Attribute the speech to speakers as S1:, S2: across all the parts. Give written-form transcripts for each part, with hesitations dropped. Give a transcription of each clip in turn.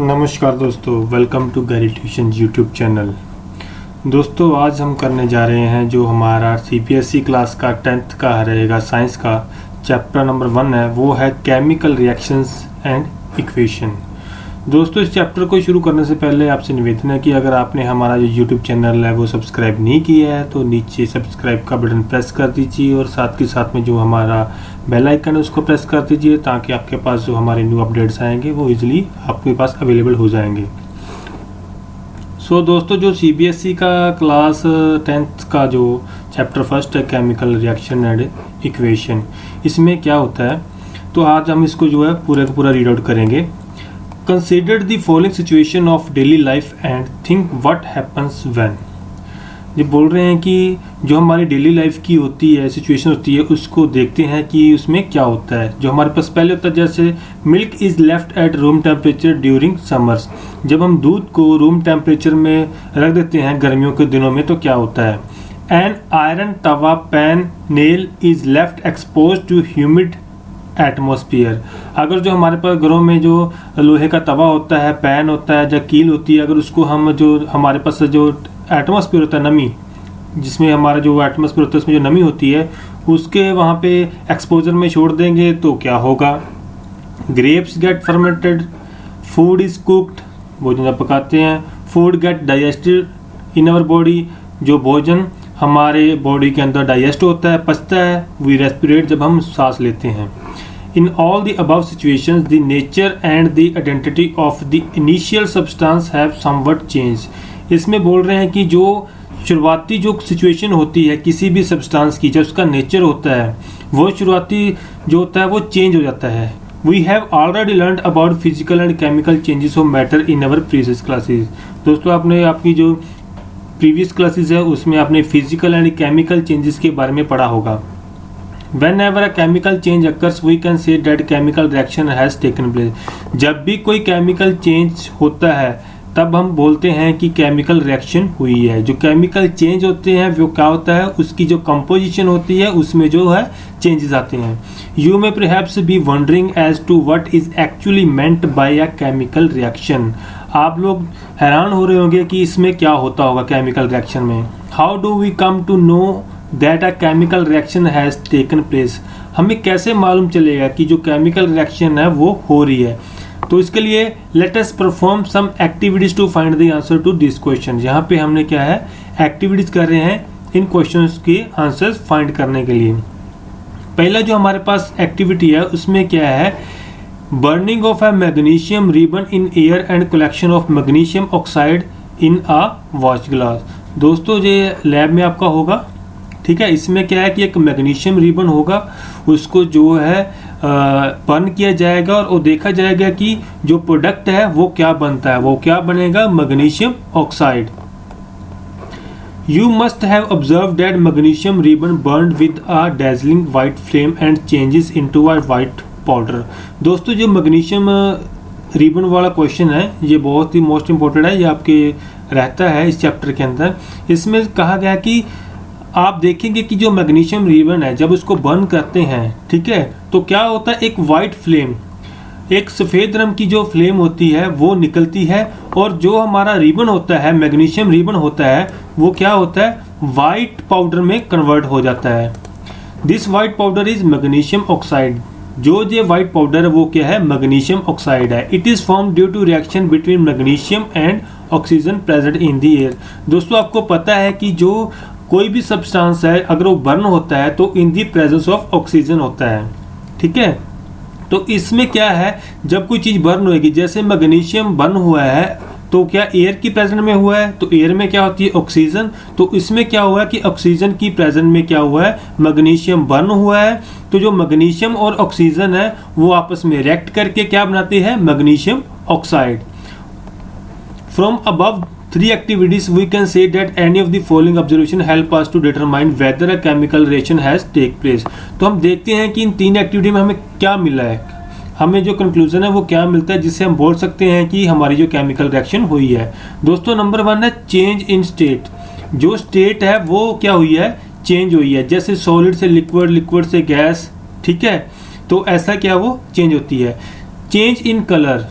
S1: नमस्कार दोस्तों, welcome to Gary tuition YouTube channel. दोस्तों आज हम करने जा रहे हैं जो हमारा सीबीएसई क्लास का 10th का रहेगा साइंस का चैप्टर नंबर 1 है, वो है केमिकल रिएक्शंस एंड इक्वेशन। दोस्तों इस चैप्टर को शुरू करने से पहले आपसे निवेदन है कि अगर आपने हमारा जो यूट्यूब चैनल है वो सब्सक्राइब नहीं किया है तो नीचे सब्सक्राइब का बटन प्रेस कर दीजिए और साथ के साथ में जो हमारा बेल आइकन है उसको प्रेस कर दीजिए ताकि आपके पास जो हमारे न्यू अपडेट्स आएंगे वो इजीली आपके पास अवेलेबल हो जाएंगे। दोस्तों जो सीबीएसई का क्लास 10th का जो चैप्टर फर्स्ट है केमिकल रिएक्शन एंड इक्वेशन, इसमें क्या होता है तो आज हम इसको जो है पूरे का पूरा रीड आउट करेंगे। Consider the following situation of daily life and think what happens when. ये बोल रहे हैं कि जो हमारी डेली लाइफ की होती है सिचुएशन होती है उसको देखते हैं कि उसमें क्या होता है। जो हमारे पास पहले होता है जैसे milk is left at room temperature during summers, जब हम दूध को रूम टेम्परेचर में रख देते हैं गर्मियों के दिनों में तो क्या होता है। An iron tawa pan nail is left expose to humid atmosphere, अगर जो हमारे पास घरों में जो लोहे का तवा होता है, पैन होता है या कील होती है, अगर उसको हम जो हमारे पास जो एटमॉस्फेयर होता है नमी, जिसमें हमारा जो एटमॉस्फेयर होता है उसमें जो नमी होती है उसके वहाँ पे एक्सपोजर में छोड़ देंगे तो क्या होगा। Grapes get fermented, food is cooked, भोजन जब पकाते हैं, food get digested in our body, जो भोजन हमारे बॉडी के अंदर डाइजेस्ट होता है, पचता है, वी रेस्पिरेट जब हम सांस लेते हैं। In all the above situations, the nature and the identity of the initial substance have somewhat changed. इसमें बोल रहे हैं कि जो शुरुआती जो सिचुएशन होती है किसी भी सब्सटेंस की, जब उसका नेचर होता है वो शुरुआती जो होता है वो चेंज हो जाता है। We have already learned about physical and chemical changes of matter in our previous classes. दोस्तों आपने आपकी जो प्रीवियस क्लासेस है उसमें आपने फिजिकल एंड केमिकल चेंजेस के बारे में पढ़ा होगा। Whenever a chemical change occurs, we can say that chemical reaction has taken place. जब भी कोई केमिकल चेंज होता है तब हम बोलते हैं कि केमिकल रिएक्शन हुई है। जो केमिकल चेंज होते हैं वो क्या होता है, उसकी जो कंपोजिशन होती है उसमें जो है चेंजेस आते हैं। You may perhaps be wondering as to what is actually meant by a chemical reaction. आप लोग हैरान हो रहे होंगे कि इसमें क्या होता होगा केमिकल रिएक्शन में। How do we come to know that a chemical reaction has taken place, हमें कैसे मालूम चलेगा कि जो केमिकल रिएक्शन है वो हो रही है। तो इसके लिए let us perform some activities to find the answer to this question. यहाँ पे हमने क्या है एक्टिविटीज कर रहे हैं इन क्वेश्चंस के आंसर्स फाइंड करने के लिए। पहला जो हमारे पास एक्टिविटी है उसमें क्या है, burning of a magnesium ribbon in air and collection of magnesium oxide in a watch glass. दोस्तों ये लैब में आपका होगा, ठीक है। इसमें क्या है कि एक मैग्नीशियम रिबन होगा, उसको जो है बर्न किया जाएगा और वो देखा जाएगा कि जो प्रोडक्ट है वो क्या बनता है, वो क्या बनेगा, magnesium oxide. You must have observe that magnesium ribbon burn with a dazzling white flame and changes into a white powder. दोस्तों जो मैग्नीशियम रिबन वाला क्वेश्चन है ये बहुत ही मोस्ट इंपॉर्टेंट है, ये आपके रहता है इस चैप्टर के अंदर। इसमें कहा गया कि आप देखेंगे कि जो मैग्नीशियम रिबन है जब उसको बर्न करते हैं, ठीक है, तो क्या होता है एक वाइट फ्लेम, एक सफ़ेद रंग की जो फ्लेम होती है वो निकलती है और जो हमारा रिबन होता है मैग्नीशियम रिबन होता है वो क्या होता है वाइट पाउडर में कन्वर्ट हो जाता है। This white powder is magnesium oxide. जो ये वाइट पाउडर है वो क्या है, मैग्नीशियम ऑक्साइड है। It is form due to reaction between magnesium and oxygen present in the air. दोस्तों आपको पता है कि जो कोई भी सब्सटेंस है अगर वो बर्न होता है तो इन दी प्रेजेंस ऑफ ऑक्सीजन होता है, ठीक है। तो इसमें क्या है, जब कोई चीज़ बर्न होएगी, जैसे मैग्नीशियम बर्न हुआ है तो क्या एयर की प्रेजेंट में हुआ है, तो एयर में क्या होती है ऑक्सीजन, तो इसमें क्या हुआ है कि ऑक्सीजन की प्रेजेंट में क्या हुआ है मैग्नीशियम बर्न हुआ है। तो जो मैग्नीशियम और ऑक्सीजन है वो आपस में रिएक्ट करके क्या बनाते हैं, magnesium oxide. From above 3 activities we can say that any of the following observation help us to determine whether a chemical reaction has take place। तो हम देखते हैं कि इन 3 एक्टिविटी में हमें क्या मिला है, हमें जो कंक्लूजन है वो क्या मिलता है जिससे हम बोल सकते हैं कि हमारी जो केमिकल रिएक्शन हुई है। दोस्तों नंबर 1 है चेंज इन स्टेट। जो स्टेट है वो क्या हुई है, चेंज हुई है। जैसे सॉलिड से लिक्विड, लिक्विड से गैस, ठीक है, तो ऐसा क्या वो चेंज होती है। चेंज इन कलर,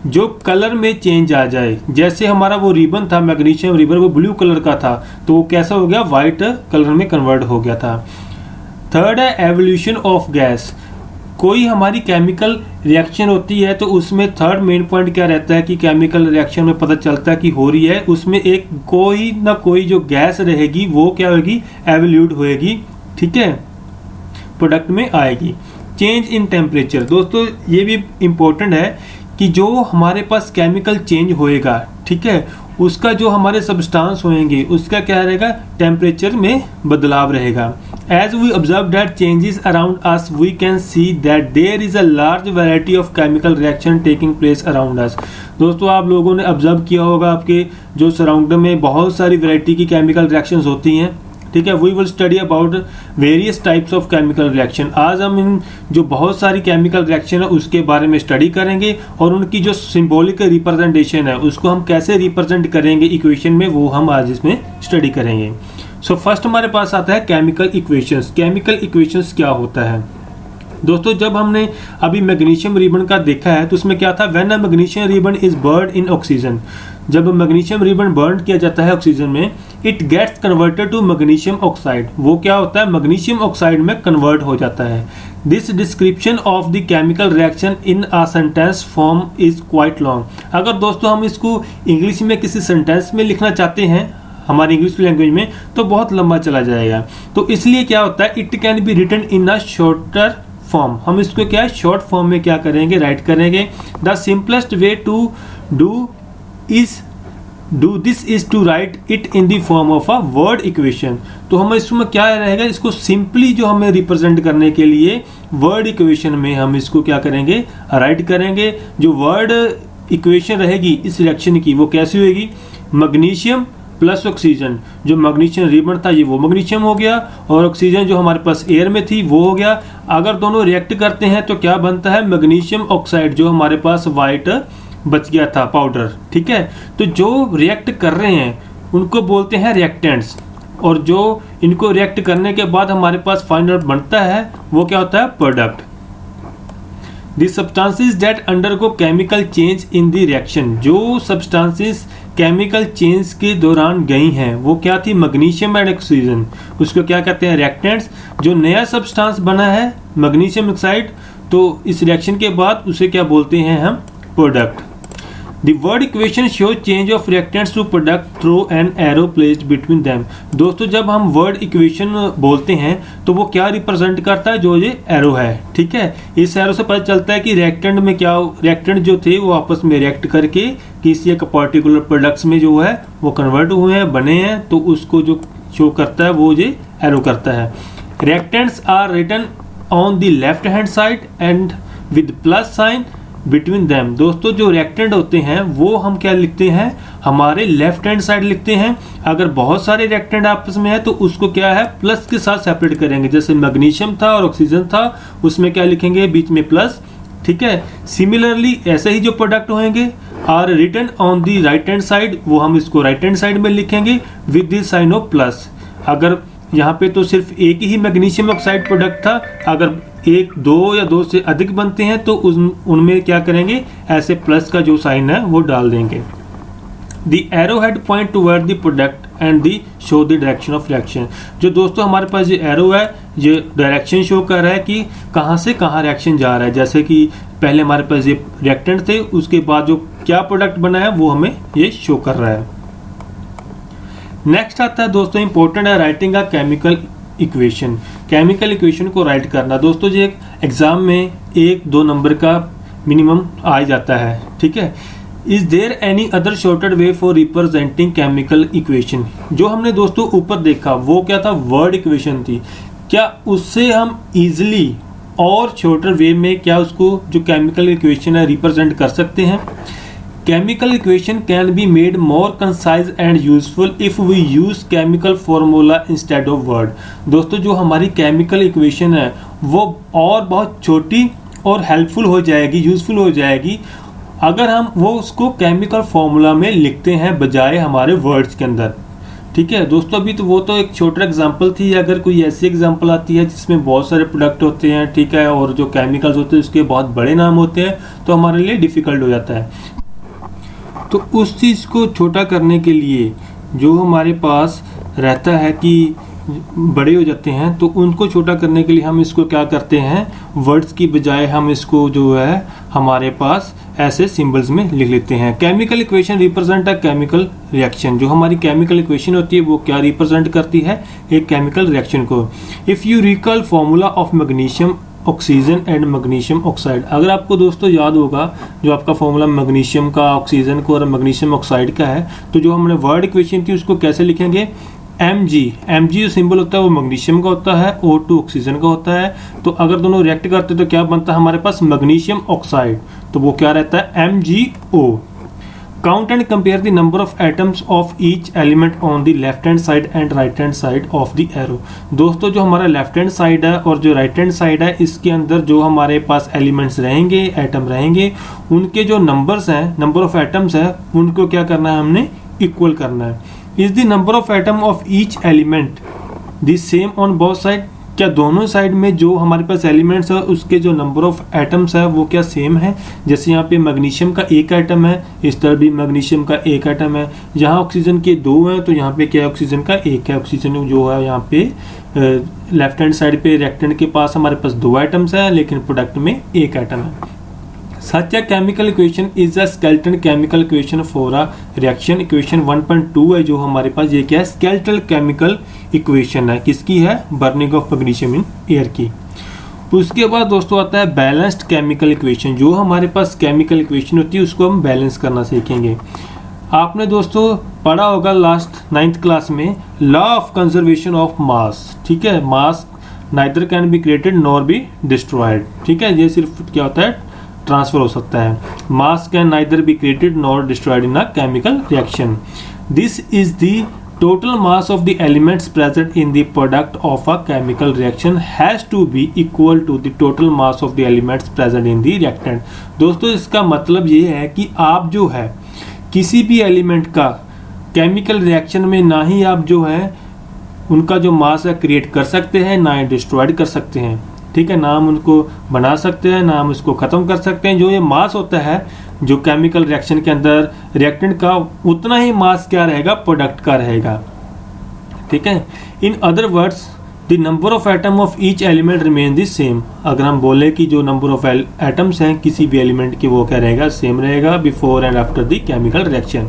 S1: जो कलर में चेंज आ जाए, जैसे हमारा वो रिबन था मैग्नीशियम रिबन, वो ब्लू कलर का था तो वो कैसा हो गया, वाइट कलर में कन्वर्ट हो गया था। थर्ड है एवोल्यूशन ऑफ गैस। कोई हमारी केमिकल रिएक्शन होती है तो उसमें थर्ड मेन पॉइंट क्या रहता है कि केमिकल रिएक्शन में पता चलता है कि हो रही है, उसमें एक कोई ना कोई जो गैस रहेगी वो क्या होगी, एवोल्यूट होएगी, ठीक है, प्रोडक्ट में आएगी। चेंज इन टेम्परेचर, दोस्तों ये भी इम्पोर्टेंट है कि जो हमारे पास केमिकल चेंज होएगा, ठीक है, उसका जो हमारे सब्सटेंस होंगे उसका क्या रहेगा, टेम्परेचर में बदलाव रहेगा। As we observe that changes around us we can see that there is a large variety of chemical reaction taking place around us. दोस्तों आप लोगों ने ऑब्जर्व किया होगा आपके जो सराउंड में बहुत सारी वैरायटी की केमिकल रिएक्शंस होती हैं, ठीक है। We will study about various types of chemical reaction. आज हम इन जो बहुत सारी केमिकल रिएक्शन है उसके बारे में स्टडी करेंगे और उनकी जो सिंबॉलिक रिप्रेजेंटेशन है उसको हम कैसे रिप्रेजेंट करेंगे इक्वेशन में, वो हम आज इसमें स्टडी करेंगे। सो फर्स्ट हमारे पास आता है केमिकल इक्वेशंस। केमिकल इक्वेशंस क्या होता है दोस्तों, जब हमने अभी मैग्नीशियम रिबन का देखा है तो उसमें क्या था, when a magnesium ribbon is burned in oxygen, जब मैग्नीशियम रिबन बर्न किया जाता है ऑक्सीजन में, it gets converted to magnesium oxide, वो क्या होता है, मैग्नीशियम ऑक्साइड में कन्वर्ट हो जाता है। This description of the chemical reaction in a sentence form is quite long. अगर दोस्तों हम इसको इंग्लिश में किसी सेंटेंस में लिखना चाहते हैं हमारी इंग्लिश लैंग्वेज में तो बहुत लंबा चला जाएगा, तो इसलिए क्या होता है, it can be written in a shorter form. हम इसको क्या है, शॉर्ट फॉर्म में क्या करेंगे, राइट करेंगे। The simplest way to do this is to write it in the form of a word equation. तो हम इसमें क्या रहेगा, इसको सिंपली जो हमें रिप्रेजेंट करने के लिए वर्ड इक्वेशन में हम इसको क्या करेंगे, राइट करेंगे। जो वर्ड इक्वेशन रहेगी इस रिएक्शन की वो कैसी होगी, मैग्नीशियम प्लस ऑक्सीजन, जो मैग्नीशियम रिबन था ये वो मैग्नीशियम हो गया और ऑक्सीजन जो हमारे पास एयर में थी वो हो गया। अगर दोनों रिएक्ट करते हैं तो क्या बनता है, मैग्नीशियम ऑक्साइड, जो हमारे पास वाइट बच गया था पाउडर, ठीक है। तो जो रिएक्ट कर रहे हैं उनको बोलते हैं रिएक्टेंट्स, और जो इनको रिएक्ट करने के बाद हमारे पास फाइनल बनता है वो क्या होता है, product. The substances that undergo chemical change in the reaction, जो सब्सटेंसेस केमिकल चेंज के दौरान गई हैं वो क्या थी, मैग्नीशियम एंड ऑक्सीजन, उसको क्या कहते हैं, रिएक्टेंट्स। जो नया सब्सटेंस बना है मैग्नीशियम ऑक्साइड, तो इस रिएक्शन के बाद उसे क्या बोलते हैं हम, product. The word equation shows change of reactants to product through an arrow placed between them। दोस्तों जब हम word equation बोलते हैं तो वो क्या रिप्रेजेंट करता है, जो ये एरो है, ठीक है। इस एरो से पता चलता है कि रिएक्टेंट में क्या, रिएक्टेंट जो थे वो आपस में रिएक्ट करके किसी एक पर्टिकुलर प्रोडक्ट्स में जो है वो कन्वर्ट हुए हैं, बने हैं, तो उसको जो शो करता है वो ये एरो करता है। Reactants are written on the left hand side and with plus sign between them. दोस्तों जो रिएक्टेंट होते हैं वो हम क्या लिखते हैं, हमारे लेफ्ट हैंड साइड लिखते हैं। अगर बहुत सारे रिएक्टेंट आपस में है तो उसको क्या है, प्लस के साथ सेपरेट करेंगे। जैसे मैग्नीशियम था और ऑक्सीजन था, उसमें क्या लिखेंगे, बीच में प्लस, ठीक है। सिमिलरली ऐसे ही जो प्रोडक्ट होंगे are written on the right hand side, वो हम इसको राइट हैंड साइड में लिखेंगे with the sign of plus. अगर यहाँ पे तो सिर्फ एक ही मैग्नीशियम ऑक्साइड प्रोडक्ट था, अगर एक, दो या दो से अधिक बनते हैं तो उनमें क्या करेंगे, ऐसे प्लस का जो साइन है वो डाल देंगे। The arrow head point toward the product and the show the direction of reaction. जो दोस्तों हमारे पास ये एरो है ये डायरेक्शन शो कर रहा है कि कहाँ से कहाँ रिएक्शन जा रहा है। जैसे कि पहले हमारे पास ये रिएक्टेंट थे, उसके बाद जो क्या प्रोडक्ट बना है वो हमें ये शो कर रहा है। नेक्स्ट आता है दोस्तों इंपॉर्टेंट है writing a chemical equation. Chemical equation को राइट करना दोस्तों ये एग्जाम में 1-2 नंबर का मिनिमम आ जाता है, ठीक है। Is there any other shorter way for representing chemical equation. जो हमने दोस्तों ऊपर देखा वो क्या था, वर्ड इक्वेशन थी। क्या उससे हम इजिली और शॉर्टर वे में क्या उसको जो केमिकल इक्वेशन है रिप्रेजेंट कर सकते हैं। Chemical equation can be made more concise and useful if we use chemical formula instead of word। दोस्तों जो हमारी chemical equation है वो और बहुत छोटी और हेल्पफुल हो जाएगी, यूजफुल हो जाएगी अगर हम वो उसको केमिकल फॉर्मूला में लिखते हैं बजाय हमारे वर्ड्स के अंदर। ठीक है दोस्तों, अभी तो वो तो एक छोटा एग्जांपल थी। अगर कोई ऐसी एग्जांपल आती है जिसमें बहुत सारे प्रोडक्ट होते हैं, ठीक है, और जो केमिकल्स होते हैं उसके बहुत बड़े नाम होते हैं, तो हमारे लिए डिफ़िकल्ट हो जाता है। तो उस चीज़ को छोटा करने के लिए जो हमारे पास रहता है कि बड़े हो जाते हैं, तो उनको छोटा करने के लिए हम इसको क्या करते हैं, वर्ड्स की बजाय हम इसको जो है हमारे पास ऐसे सिंबल्स में लिख लेते हैं। Chemical equation represent a chemical reaction. जो हमारी केमिकल इक्वेशन होती है वो क्या रिप्रेजेंट करती है, एक केमिकल रिएक्शन को। If you recall formula of magnesium oxygen and magnesium oxide, अगर आपको दोस्तों याद होगा जो आपका फॉर्मूला मैग्नीशियम का, ऑक्सीजन को और मैग्नीशियम ऑक्साइड का है, तो जो हमने वर्ड इक्वेशन थी उसको कैसे लिखेंगे, Mg जो सिंबल होता है वो मैग्नीशियम का होता है, O2 ऑक्सीजन का होता है। तो अगर दोनों रिएक्ट करते तो क्या बनता है हमारे पास, मैग्नीशियम ऑक्साइड, तो वो क्या रहता है, MgO। Count and compare the number of atoms of each element on the left hand side and right hand side of the arrow. दोस्तों जो हमारा लेफ्ट हैंड साइड है और जो राइट हैंड साइड है, इसके अंदर जो हमारे पास एलिमेंट्स रहेंगे, एटम रहेंगे, उनके जो नंबर्स हैं, नंबर ऑफ एटम्स हैं, उनको क्या करना है, हमने इक्वल करना है। Is the number of atom of each element the same on both side, क्या दोनों साइड में जो हमारे पास एलिमेंट्स है उसके जो नंबर ऑफ एटम्स है वो क्या सेम है। जैसे यहाँ पे मैग्नीशियम का एक एटम है, इस तरह भी मैग्नीशियम का एक एटम है। जहाँ ऑक्सीजन के दो हैं तो यहाँ पे क्या है, ऑक्सीजन का एक है। ऑक्सीजन जो है यहाँ पे लेफ्ट हैंड साइड पे रिएक्टेंट के पास हमारे पास दो एटम्स है, लेकिन प्रोडक्ट में एक एटम है। Such a chemical equation is a skeletal chemical equation for a reaction। Equation 1.2 है जो हमारे पास, ये क्या है, skeletal chemical equation है। किसकी है, burning of magnesium in air की। उसके बाद दोस्तों आता है बैलेंस्ड केमिकल इक्वेशन। जो हमारे पास केमिकल इक्वेशन होती है उसको हम बैलेंस करना सीखेंगे। आपने दोस्तों पढ़ा होगा लास्ट 9th क्लास में law of conservation of mass, ठीक है। Mass neither can be created nor be destroyed, ठीक है। ये सिर्फ क्या होता है, ट्रांसफर हो सकता है। Mass can neither be created nor destroyed in a chemical reaction. This is the total mass of the elements present in the product of a chemical reaction has to be equal to the total mass of the elements present in the reactant. दोस्तों इसका मतलब ये है कि आप जो है किसी भी एलिमेंट का केमिकल रिएक्शन में ना ही आप जो है उनका जो मास है क्रिएट कर सकते हैं, ना ही डिस्ट्रॉयड कर सकते हैं, ठीक है। ना हम उनको बना सकते हैं, ना हम उसको ख़त्म कर सकते हैं। जो ये मास होता है जो केमिकल रिएक्शन के अंदर रिएक्टेंट का, उतना ही मास क्या रहेगा, प्रोडक्ट का रहेगा, ठीक है। इन other words the number of atom of each element remain the same. अगर हम बोले कि जो नंबर ऑफ एटम्स हैं किसी भी एलिमेंट के, वो क्या रहेगा, सेम रहेगा before and after the chemical reaction.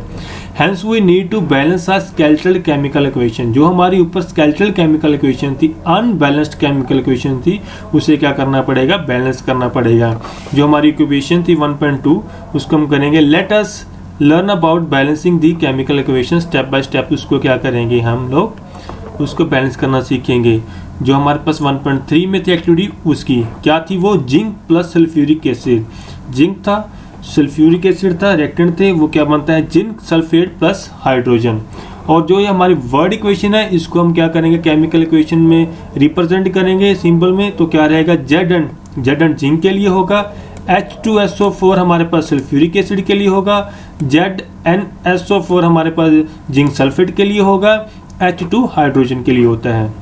S1: Hence we need to balance a skeletal chemical equation। जो हमारी ऊपर skeletal chemical equation थी, unbalanced chemical equation थी, उसे क्या करना पड़ेगा, बैलेंस करना पड़ेगा। जो हमारी इक्वेशन थी 1.2 उसको हम करेंगे let us learn about balancing the chemical equation step by step। उसको क्या करेंगे, हम लोग उसको बैलेंस करना सीखेंगे। जो हमारे पास 1.3 में थी एक्टिविटी, उसकी क्या थी, वो zinc plus sulphuric acid. Zinc था, सल्फ्यूरिक एसिड था, रिएक्टेंट थे, वो क्या बनता है, जिंक सल्फेट प्लस हाइड्रोजन। और जो ये हमारी वर्ड इक्वेशन है इसको हम क्या करेंगे, केमिकल इक्वेशन में रिप्रेजेंट करेंगे सिंबल में। तो क्या रहेगा, जेड जिंक के लिए होगा, H2SO4 हमारे पास सल्फ्यूरिक एसिड के लिए होगा, ZnSO4 हमारे पास जिंक सल्फेट के लिए होगा, H2 हाइड्रोजन के लिए होता है।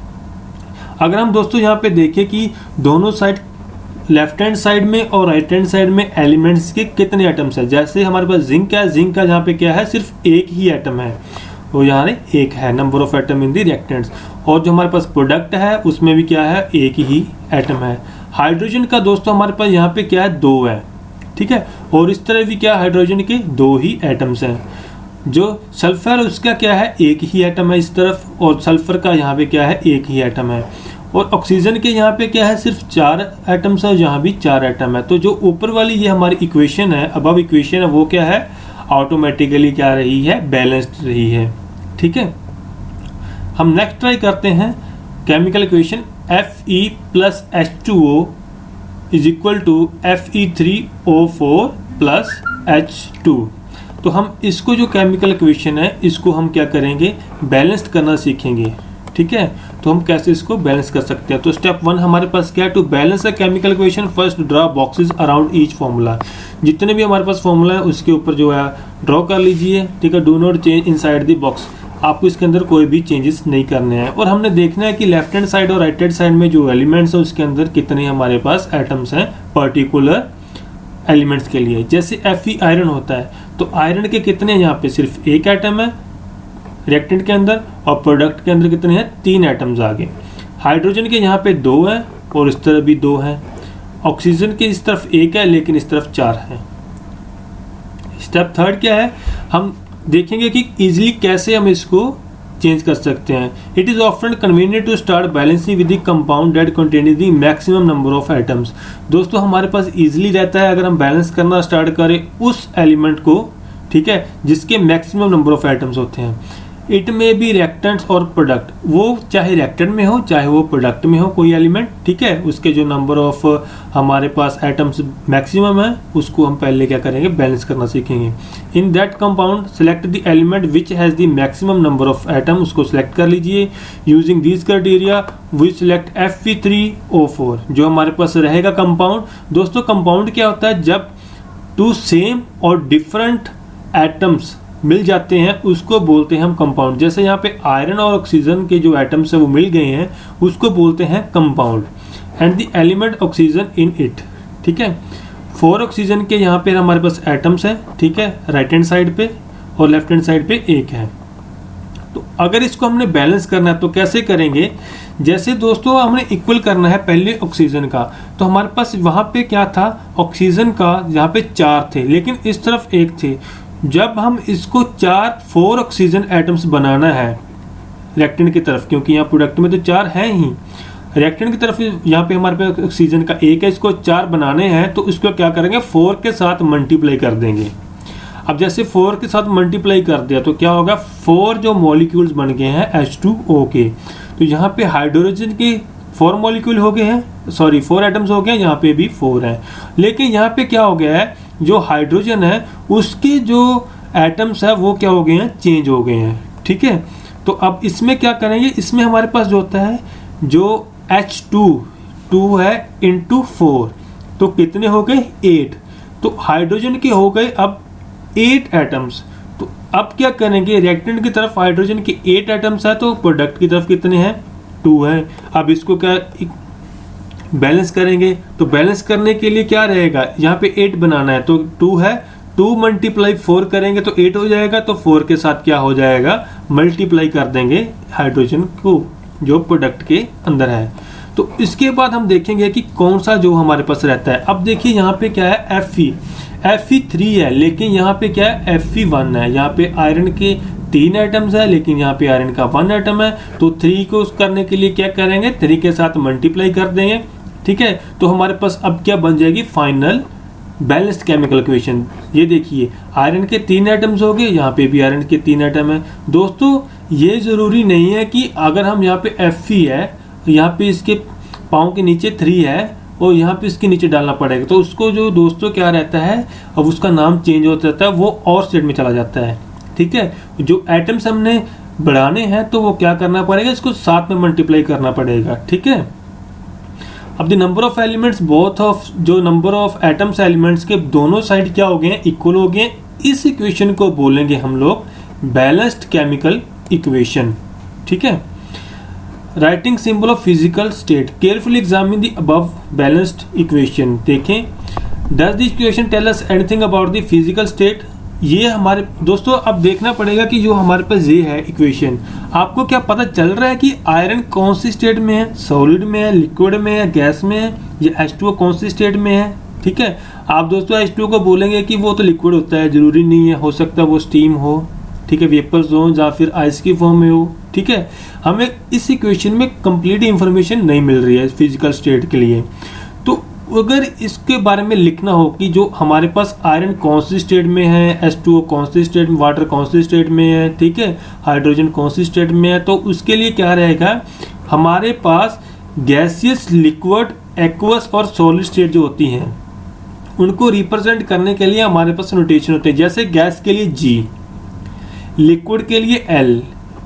S1: अगर हम दोस्तों यहाँ पे देखें कि दोनों साइड, लेफ्ट हैंड साइड में और राइट हैंड साइड में एलिमेंट्स के कितने एटम्स हैं। जैसे हमारे पास जिंक है, जिंक का यहाँ पे क्या है, सिर्फ एक ही एटम है, वो यहाँ एक है, number of atom in the reactants. और जो हमारे पास प्रोडक्ट है उसमें भी क्या है, एक ही एटम है। हाइड्रोजन का दोस्तों हमारे पास यहाँ पे क्या है, दो है, ठीक है। और इस तरह भी क्या, हाइड्रोजन के दो ही एटम्स हैं। जो सल्फर उसका क्या है, एक ही एटम है इस तरफ, और सल्फर का यहाँ पे क्या है, एक ही एटम है। और ऑक्सीजन के यहाँ पे क्या है, सिर्फ 4 एटम्स है, यहाँ भी 4 एटम है। तो जो ऊपर वाली ये हमारी इक्वेशन है, अबव इक्वेशन है, वो क्या है, ऑटोमेटिकली क्या रही है, बैलेंस्ड रही है, ठीक है। हम नेक्स्ट ट्राई करते हैं chemical equation Fe plus H2O is equal to Fe3O4 plus H2। तो हम इसको जो केमिकल इक्वेशन है इसको हम क्या करेंगे, बैलेंस्ड करना सीखेंगे, ठीक है। तो हम कैसे इसको बैलेंस कर सकते हैं। तो स्टेप 1 हमारे पास क्या है, to balance a chemical equation first draw boxes around each formula. जितने भी हमारे पास फॉर्मूला है उसके ऊपर जो है ड्रॉ कर लीजिए, ठीक है। Do not change inside the box. आपको इसके अंदर कोई भी चेंजेस नहीं करने हैं। और हमने देखना है कि लेफ्ट हैंड साइड और राइट हैंड साइड में जो एलिमेंट्स है उसके अंदर कितने हमारे पास एटम्स हैं पर्टिकुलर एलिमेंट्स के लिए। जैसे Fe आयरन होता है तो आयरन के कितने यहाँ पे सिर्फ एक एटम है रिएक्टेंट के अंदर, और प्रोडक्ट के अंदर कितने हैं 3 एटम्स आगे। हाइड्रोजन के यहाँ पे 2 हैं और इस तरफ भी 2 हैं। ऑक्सीजन के इस तरफ 1 है लेकिन इस तरफ 4 है। स्टेप थर्ड क्या है, हम देखेंगे कि इजीली कैसे हम इसको चेंज कर सकते हैं। It is often convenient to start balancing with the compound that contain the maximum number of atoms. दोस्तों हमारे पास इजीली रहता है अगर हम बैलेंस करना स्टार्ट करें उस एलिमेंट को, ठीक है, जिसके मैक्सिमम नंबर ऑफ एटम्स होते हैं। इट में बी रिएक्टेंट्स और प्रोडक्ट, वो चाहे रिएक्टेंट में हो चाहे वो प्रोडक्ट में हो कोई एलिमेंट, ठीक है, उसके जो नंबर ऑफ हमारे पास एटम्स मैक्सिमम है उसको हम पहले क्या करेंगे बैलेंस करना सीखेंगे। In that compound select the element which has the maximum number of atom, उसको सिलेक्ट कर लीजिए। Using this criteria we select Fe3O4 जो हमारे पास रहेगा कंपाउंड। दोस्तों कंपाउंड क्या होता है, जब 2 सेम और डिफरेंट एटम्स मिल जाते हैं उसको बोलते हैं हम कंपाउंड। जैसे यहाँ पे आयरन और ऑक्सीजन के जो एटम्स है वो मिल गए हैं उसको बोलते हैं compound. And the element oxygen in it, ठीक है। 4 ऑक्सीजन के यहाँ पे हमारे पास एटम्स हैं, ठीक है, राइट हैंड साइड पे, और लेफ्ट हैंड साइड पे 1 है। तो अगर इसको हमने बैलेंस करना है तो कैसे करेंगे, जैसे दोस्तों हमने इक्वल करना है पहले ऑक्सीजन का, तो हमारे पास वहाँ पे क्या था, ऑक्सीजन का यहाँ पे 4 थे लेकिन इस तरफ 1 थे। जब हम इसको 4 ऑक्सीजन एटम्स बनाना है रिएक्टेंट की तरफ, क्योंकि यहाँ प्रोडक्ट में तो 4 हैं ही, रिएक्टेंट की तरफ यहाँ पे हमारे पास ऑक्सीजन का 1 है, इसको 4 बनाने हैं तो इसको क्या करेंगे 4 के साथ मल्टीप्लाई कर देंगे। अब जैसे 4 के साथ मल्टीप्लाई कर दिया तो क्या होगा, 4 जो मॉलिक्यूल्स बन गए हैं H2O के, तो यहाँ पे हाइड्रोजन के 4 मॉलिक्यूल हो गए हैं, सॉरी 4 एटम्स हो गए हैं, यहाँ पे भी 4 हैं। लेकिन यहाँ पे क्या हो गया है, जो हाइड्रोजन है उसके जो एटम्स है वो क्या हो गए हैं, चेंज हो गए हैं, ठीक है। तो अब इसमें क्या करेंगे, इसमें हमारे पास जो होता है जो H2 है इंटू 4, तो कितने हो गए 8, तो हाइड्रोजन के हो गए अब 8 एटम्स। तो अब क्या करेंगे, रिएक्टेंट की तरफ हाइड्रोजन के 8 एटम्स है तो प्रोडक्ट की तरफ कितने हैं 2 है। अब इसको क्या बैलेंस करेंगे, तो बैलेंस करने के लिए क्या रहेगा, यहाँ पे 8 बनाना है तो 2 है, 2 मल्टीप्लाई 4 करेंगे तो 8 हो जाएगा, तो 4 के साथ क्या हो जाएगा मल्टीप्लाई कर देंगे हाइड्रोजन को जो प्रोडक्ट के अंदर है। तो इसके बाद हम देखेंगे कि कौन सा जो हमारे पास रहता है। अब देखिए यहाँ पे क्या है Fe3 है लेकिन यहाँ पे क्या है Fe1 है। यहाँ पे आयरन के 3 एटम्स है लेकिन यहाँ पे आयरन का 1 एटम है, तो 3 को करने के लिए क्या करेंगे 3 के साथ मल्टीप्लाई कर देंगे, ठीक है। तो हमारे पास अब क्या बन जाएगी फाइनल बैलेंस्ड केमिकल इक्वेशन। ये देखिए आयरन के 3 एटम्स हो गए, यहाँ पे भी आयरन के 3 एटम है। दोस्तों ये ज़रूरी नहीं है कि अगर हम यहाँ पे Fe है, यहाँ पे इसके पाँव के नीचे 3 है और यहाँ पे इसके नीचे डालना पड़ेगा, तो उसको जो दोस्तों क्या रहता है, अब उसका नाम चेंज हो जाता है, वो और स्टेट में चला जाता है, ठीक है। जो एटम्स हमने बढ़ाने हैं तो वो क्या करना पड़ेगा, इसको साथ में मल्टीप्लाई करना पड़ेगा, ठीक है। अब the number of elements both of, जो नंबर ऑफ एटम्स एलिमेंट्स के दोनों साइड क्या हो गए हैं, इक्वल हो गए। इस इक्वेशन को बोलेंगे हम लोग बैलेंस्ड केमिकल इक्वेशन, ठीक है। Writing symbol of physical state, carefully examine the above balanced equation. देखें does this equation tell us anything about the physical state. ये हमारे दोस्तों अब देखना पड़ेगा कि जो हमारे पास ये है इक्वेशन, आपको क्या पता चल रहा है कि आयरन कौन सी स्टेट में है, सॉलिड में है, लिक्विड में है, गैस में है, या H2O कौन सी स्टेट में है, ठीक है। आप दोस्तों H2O को बोलेंगे कि वो तो लिक्विड होता है, जरूरी नहीं है, हो सकता है वो स्टीम हो, ठीक है, वेपर्स हो या फिर आइस की फॉर्म में हो, ठीक है। हमें इस इक्वेशन में कंप्लीट इंफॉर्मेशन नहीं मिल रही है फिजिकल स्टेट के लिए। तो अगर इसके बारे में लिखना हो कि जो हमारे पास आयरन कौन सी स्टेट में है, H2O कौन सी स्टेट में, वाटर कौन सी स्टेट में है, ठीक है, हाइड्रोजन कौन सी स्टेट में है, तो उसके लिए क्या रहेगा, हमारे पास गैसियस, लिक्विड, एक्वस और सॉलिड स्टेट जो होती हैं उनको रिप्रेजेंट करने के लिए हमारे पास नोटेशन होते हैं। जैसे गैस के लिए G, लिक्विड के लिए L,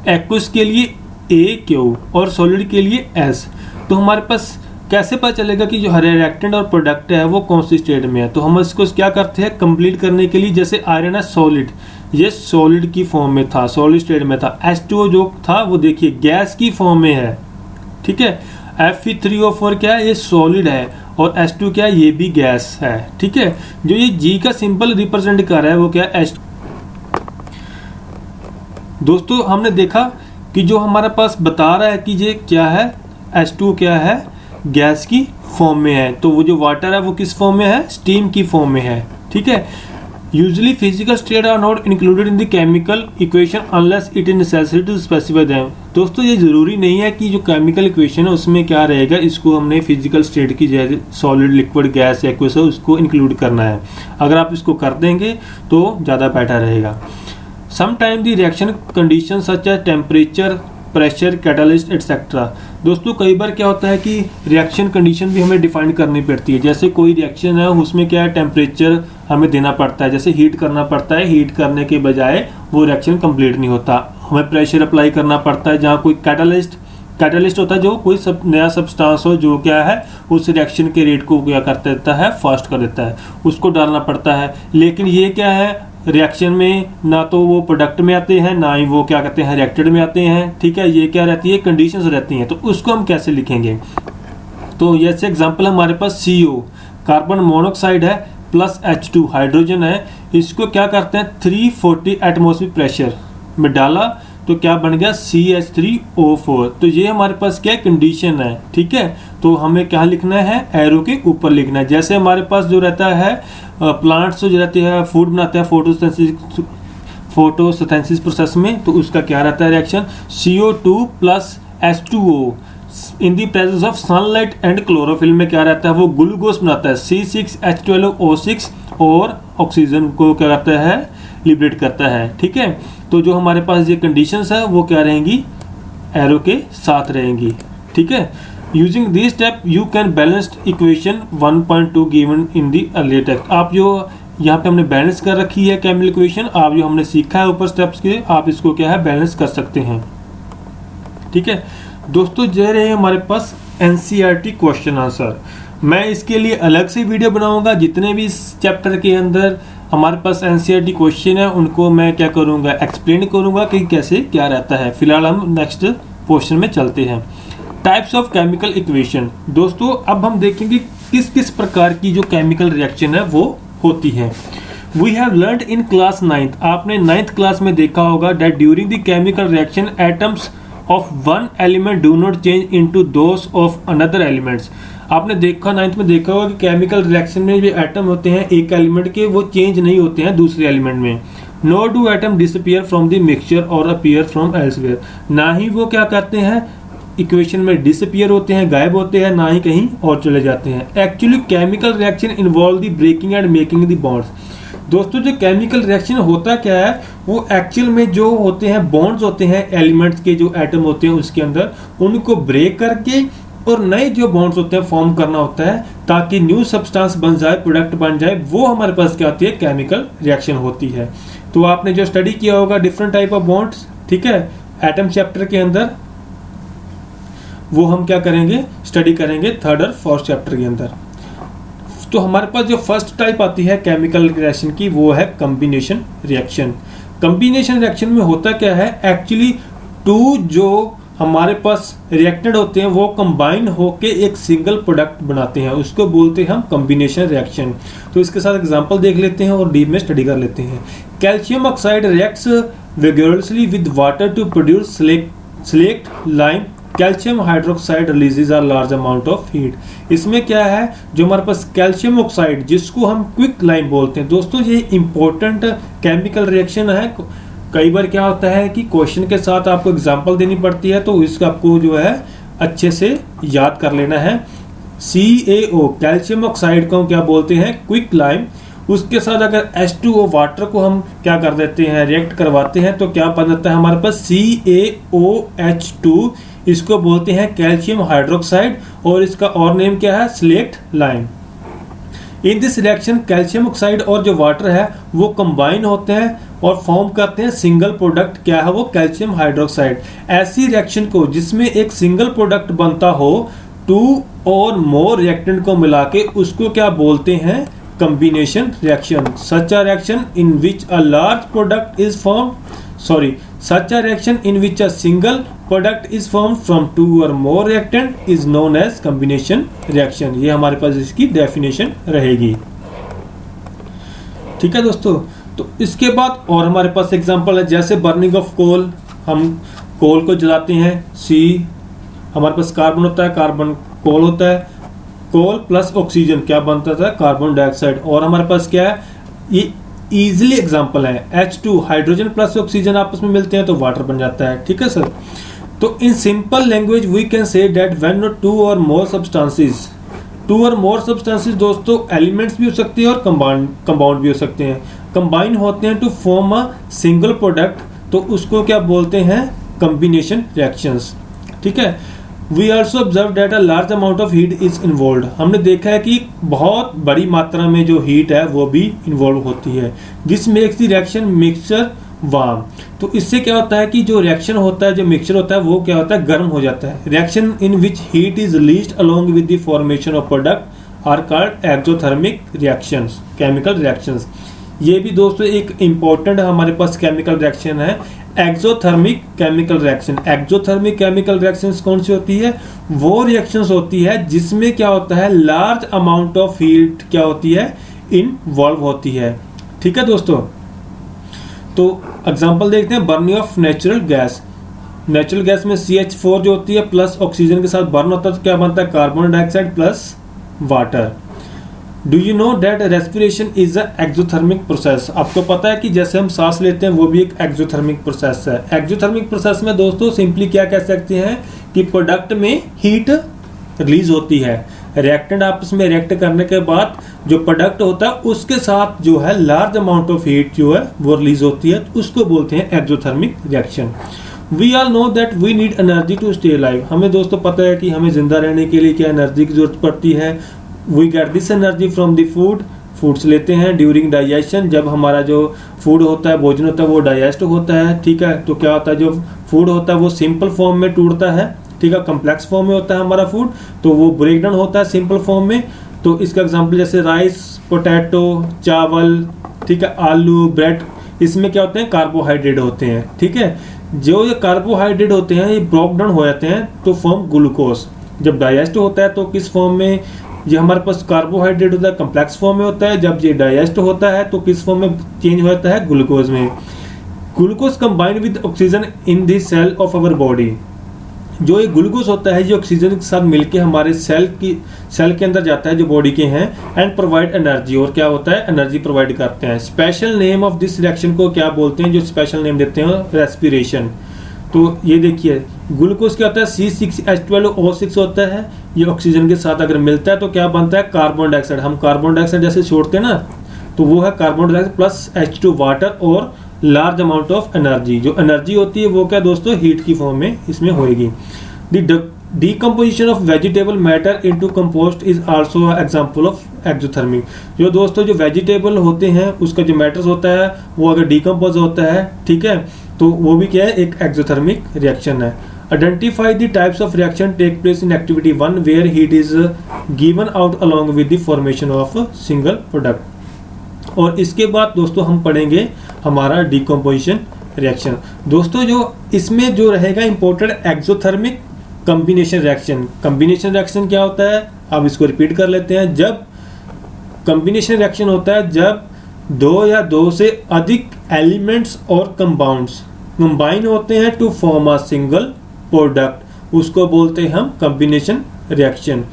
S1: एक्वस के लिए AQ और सॉलिड के लिए S। तो हमारे पास कैसे पता चलेगा कि जो रिएक्टेंट और प्रोडक्ट है वो कौन सी स्टेट में है? तो हम इसको क्या करते हैं कंप्लीट करने के लिए, जैसे आयरन है सॉलिड, ये सॉलिड की फॉर्म में था, सॉलिड स्टेट में था। H2O जो था वो देखिए गैस की फॉर्म में है, ठीक है। Fe3O4 क्या है, ये सॉलिड है, और H2 क्या है, ये भी गैस है, ठीक है। जो ये G का सिंबल रिप्रेजेंट कर रहा है वो क्या है, H। दोस्तों हमने देखा कि जो हमारे पास बता रहा है कि ये क्या है, H2 क्या है, गैस की फॉर्म में है, तो वो जो वाटर है वो किस फॉर्म में है, स्टीम की फॉर्म में है, ठीक है। Usually physical state are not included in the chemical equation unless it is necessary to specify them. दोस्तों ये जरूरी नहीं है कि जो केमिकल इक्वेशन है उसमें क्या रहेगा, इसको हमने फिजिकल स्टेट की जैसे सॉलिड, लिक्विड, गैस, एक्वस उसको इंक्लूड करना है। अगर आप इसको कर देंगे तो ज़्यादा बेटर रहेगा। Sometime the reaction condition such as temperature, pressure, catalyst etcetera. दोस्तों कई बार क्या होता है कि रिएक्शन कंडीशन भी हमें डिफाइन करनी पड़ती है। जैसे कोई रिएक्शन है उसमें क्या है, टेम्परेचर हमें देना पड़ता है, जैसे हीट करना पड़ता है, हीट करने के बजाय वो रिएक्शन कंप्लीट नहीं होता। हमें प्रेशर अप्लाई करना पड़ता है, जहाँ कोई कैटलिस्ट होता है जो कोई नया सब्सटेंस हो जो क्या है उस रिएक्शन के रेट को क्या कर देता है, फास्ट कर देता है, उसको डालना पड़ता है। लेकिन ये क्या है, रिएक्शन में ना तो वो प्रोडक्ट में आते हैं ना ही वो क्या कहते हैं रिएक्टेड में आते हैं, ठीक है। ये क्या रहती है, कंडीशंस रहती हैं, तो उसको हम कैसे लिखेंगे? तो जैसे एग्जांपल हमारे पास CO कार्बन मोनोऑक्साइड है प्लस H2 हाइड्रोजन है, इसको क्या करते हैं 340 एटमॉस्फेयर प्रेशर में डाला तो क्या बन गया CH3O4। तो ये हमारे पास क्या कंडीशन है, ठीक है। तो हमें क्या लिखना है, एरो के ऊपर लिखना है। जैसे हमारे पास जो रहता है प्लांट्स जो रहते हैं फूड बनाते हैं फोटोसिंथेसिस प्रोसेस में, तो उसका क्या रहता है reaction, CO2 plus H2O in the presence of sunlight and chlorophyll में क्या रहता है, वो ग्लूकोज बनाता है C6H12O6 और ऑक्सीजन को क्या करता है, लिबरेट करता है, ठीक है। तो जो हमारे पास ये कंडीशंस है वो क्या रहेंगी, एरो के साथ रहेंगी, ठीक है। Using this step you can balanced equation 1.2 given in the earlier text. आप जो यहाँ पे हमने बैलेंस कर रखी है केमिकल इक्वेशन, आप जो हमने सीखा है ऊपर स्टेप्स के, आप इसको क्या है बैलेंस कर सकते हैं, ठीक है। दोस्तों जे रहे हमारे पास NCERT क्वेश्चन आंसर, मैं इसके लिए अलग से वीडियो बनाऊंगा। जितने भी इस चैप्टर के अंदर हमारे पास NCERT क्वेश्चन है उनको मैं क्या करूंगा, एक्सप्लेन करूंगा कि कैसे क्या रहता है। फिलहाल हम नेक्स्ट क्वेश्चन में चलते हैं। Types of chemical equation. दोस्तों अब हम देखेंगे किस किस प्रकार की जो केमिकल रिएक्शन है वो होती है। We have learned in class 9th, आपने 9th क्लास में देखा होगा that during the chemical reaction atoms of one element do not change into those of another elements. आपने देखा 9th में देखा होगा कि केमिकल रिएक्शन में जो एटम होते हैं एक एलिमेंट के, वो चेंज नहीं होते हैं दूसरे एलिमेंट में। Nor do atom disappear from the mixture और अपीयर फ्रॉम एल्सवेयर, ना ही वो क्या करते हैं इक्वेशन में डिसअपियर होते हैं, गायब होते हैं, ना ही कहीं और चले जाते हैं। Actually chemical reaction involve the breaking and making the bonds. दोस्तों जो केमिकल रिएक्शन होता क्या है, वो एक्चुअल में जो होते हैं बॉन्ड्स होते हैं एलिमेंट्स के, जो एटम होते हैं उसके अंदर, उनको ब्रेक करके और नए जो बॉन्ड्स होते हैं फॉर्म करना होता है ताकि न्यू सब्सटेंस बन जाए, प्रोडक्ट बन जाए। वो हमारे पास क्या होती है, केमिकल रिएक्शन होती है। तो आपने जो स्टडी किया होगा डिफरेंट टाइप ऑफ बॉन्ड्स, ठीक है, एटम चैप्टर के अंदर, वो हम क्या करेंगे, स्टडी करेंगे 3rd और 4th चैप्टर के अंदर। तो हमारे पास जो फर्स्ट टाइप आती है केमिकल रिएक्शन की, वो है कॉम्बिनेशन रिएक्शन। कॉम्बिनेशन रिएक्शन में होता क्या है, एक्चुअली टू जो हमारे पास रिएक्टेंट होते हैं वो कंबाइन होके एक सिंगल प्रोडक्ट बनाते हैं, उसको बोलते हैं हम कॉम्बिनेशन रिएक्शन। तो इसके साथ एग्जांपल देख लेते हैं और डीप में स्टडी कर लेते हैं। Calcium oxide reacts vigorously with water to produce slaked lime. Calcium hydroxide releases are large amount of heat. इसमें क्या है, जो हमारे पास कैल्शियम ऑक्साइड जिसको हम क्विक लाइम बोलते हैं, दोस्तों ये इंपॉर्टेंट केमिकल रिएक्शन है। कई बार क्या होता है कि क्वेश्चन के साथ आपको एग्जांपल देनी पड़ती है, तो इसका आपको जो है अच्छे से याद कर लेना है। CaO कैल्शियम ऑक्साइड को क्या बोलते हैं, क्विक लाइम। उसके साथ अगर H2O वाटर को हम क्या कर देते हैं, रिएक्ट करवाते हैं, तो क्या बन जाता है हमारे पास CaOH2, इसको बोलते हैं कैल्शियम हाइड्रोक्साइड, और इसका और नेम क्या है, slaked lime. In this reaction calcium oxide और जो वाटर है वो कंबाइन होते हैं और फॉर्म करते हैं सिंगल प्रोडक्ट, क्या है वो, कैल्शियम हाइड्रोक्साइड। ऐसी रिएक्शन को जिसमें एक सिंगल प्रोडक्ट बनता हो टू और मोर रिएक्टेंट को मिला के उसको क्या बोलते हैं, combination reaction. Such a reaction in which a large product is form such a reaction in which a single product is formed from two or more reactant is known as combination reaction। ये हमारे पास इसकी definition रहेगी। ठीक है दोस्तों, तो इसके बाद और हमारे पास एग्जांपल है, जैसे बर्निंग ऑफ कोल, हम कोल को जलाते हैं, सी हमारे पास कार्बन होता है, कार्बन कोल होता है, कोल प्लस ऑक्सीजन क्या बनता था, कार्बन डाइऑक्साइड। और हमारे पास क्या है, ये इजीली एग्जांपल है, H2 हाइड्रोजन प्लस ऑक्सीजन आपस में मिलते हैं तो वाटर बन जाता है। ठीक है सर, तो in simple language we can say that when two or more substances दोस्तों एलिमेंट्स भी हो सकते हैं और कंपाउंड भी हो सकते हैं, कंबाइन होते हैं to form a single product, तो उसको क्या बोलते हैं, कॉम्बिनेशन रिएक्शंस। ठीक है, we also observe that a large amount of heat is involve. हमने देखा है कि बहुत बड़ी मात्रा में जो हीट है वो भी इन्वॉल्व होती है। This makes the reaction mixture warm. तो इससे क्या होता है कि जो रिएक्शन होता है, जो मिक्सचर होता है वो क्या होता है, गर्म हो जाता है। Reaction in which heat is released along with the formation of product are called exothermic reactions, chemical reactions. ये भी दोस्तों एक इंपॉर्टेंट हमारे पास केमिकल रिएक्शन है, exothermic chemical reaction. Exothermic chemical reactions कौन सी होती है, वो रिएक्शंस होती है जिसमें क्या होता है, लार्ज अमाउंट ऑफ हीट क्या होती है, इन्वॉल्व होती है। ठीक है दोस्तों, तो एग्जांपल देखते हैं, burning of natural gas. Natural gas में CH4 जो होती है प्लस ऑक्सीजन के साथ बर्न होता है तो क्या बनता है, carbon dioxide plus water. Do you know that respiration is a exothermic process. आपको पता है कि जैसे हम सांस लेते हैं वो भी एक एक्सोथर्मिक प्रोसेस है। एक्सोथर्मिक प्रोसेस में दोस्तों सिंपली क्या कह सकते हैं कि प्रोडक्ट में हीट रिलीज होती है, रिएक्टेंट आपस में रिएक्ट करने के बाद जो प्रोडक्ट होता है उसके साथ जो है लार्ज अमाउंट ऑफ हीट जो है वो रिलीज होती है, तो उसको बोलते हैं exothermic reaction. We all know that we need energy to stay live. हमें दोस्तों पता है कि हमें जिंदा रहने के लिए क्या एनर्जी की जरूरत पड़ती है। We get this energy from the foods लेते हैं ड्यूरिंग डाइजेशन। जब हमारा जो फूड होता है, भोजन होता है, वो डाइजेस्ट होता है। ठीक है, तो क्या होता है, जो फूड होता है वो सिंपल फॉर्म में टूटता है। ठीक है, कम्प्लेक्स फॉर्म में होता है हमारा फूड, तो वो ब्रेक डाउन होता है सिंपल फॉर्म में। तो इसका एग्जांपल जैसे राइस, पोटैटो, चावल, ठीक है, आलू, ब्रेड, इसमें क्या होते हैं, कार्बोहाइड्रेट होते हैं। ठीक है, जो ये कार्बोहाइड्रेट होते हैं ये ब्रेक डाउन हो जाते हैं तो फॉर्म ग्लूकोज। जब डाइजेस्ट होता है तो किस फॉर्म में, ये हमारे पास कार्बोहाइड्रेट होता है, कम्प्लेक्स फॉर्म में होता है। जब ये डाइजेस्ट होता है तो किस फॉर्म में चेंज हो जाता है, ग्लूकोज में। Glucose combined with oxygen in the cell of our body. जो ये ग्लूकोज होता है ये ऑक्सीजन के साथ मिलके हमारे सेल के अंदर जाता है जो बॉडी के हैं, एंड प्रोवाइड एनर्जी, और क्या होता है, एनर्जी प्रोवाइड करते हैं। Special name of this reaction को क्या बोलते हैं, जो स्पेशल नेम देते हैं, रेस्पिरेशन। तो ये देखिए ग्लूकोज क्या होता है, C6H12O6 होता है, ये ऑक्सीजन के साथ अगर मिलता है तो क्या बनता है, कार्बन डाइऑक्साइड। हम कार्बन डाइऑक्साइड जैसे छोड़ते हैं ना, तो वो है carbon dioxide plus H2 water और लार्ज अमाउंट ऑफ एनर्जी। जो एनर्जी होती है वो क्या दोस्तों, हीट की फॉर्म में इसमें होएगी। The decomposition of vegetable matter into compost is also an example of exothermic। जो दोस्तों जो वेजिटेबल होते हैं उसका जो मैटर्स होता है वो अगर डिकम्पोज होता है, ठीक है, तो वो भी क्या है, एक एक्सोथर्मिक रिएक्शन है। Identify the types of reaction take place in activity 1 where heat is given out along with the formation of single product. और इसके बाद दोस्तों हम पढ़ेंगे हमारा डिकम्पोजिशन रिएक्शन। दोस्तों जो इसमें जो रहेगा important, exothermic combination reaction. Combination reaction क्या होता है, अब इसको रिपीट कर लेते हैं। जब कॉम्बिनेशन रिएक्शन होता है जब दो या दो से अधिक एलिमेंट्स और कंपाउंड्स कंबाइन होते हैं to form a single product, उसको बोलते हैं हम कॉम्बिनेशन रिएक्शन।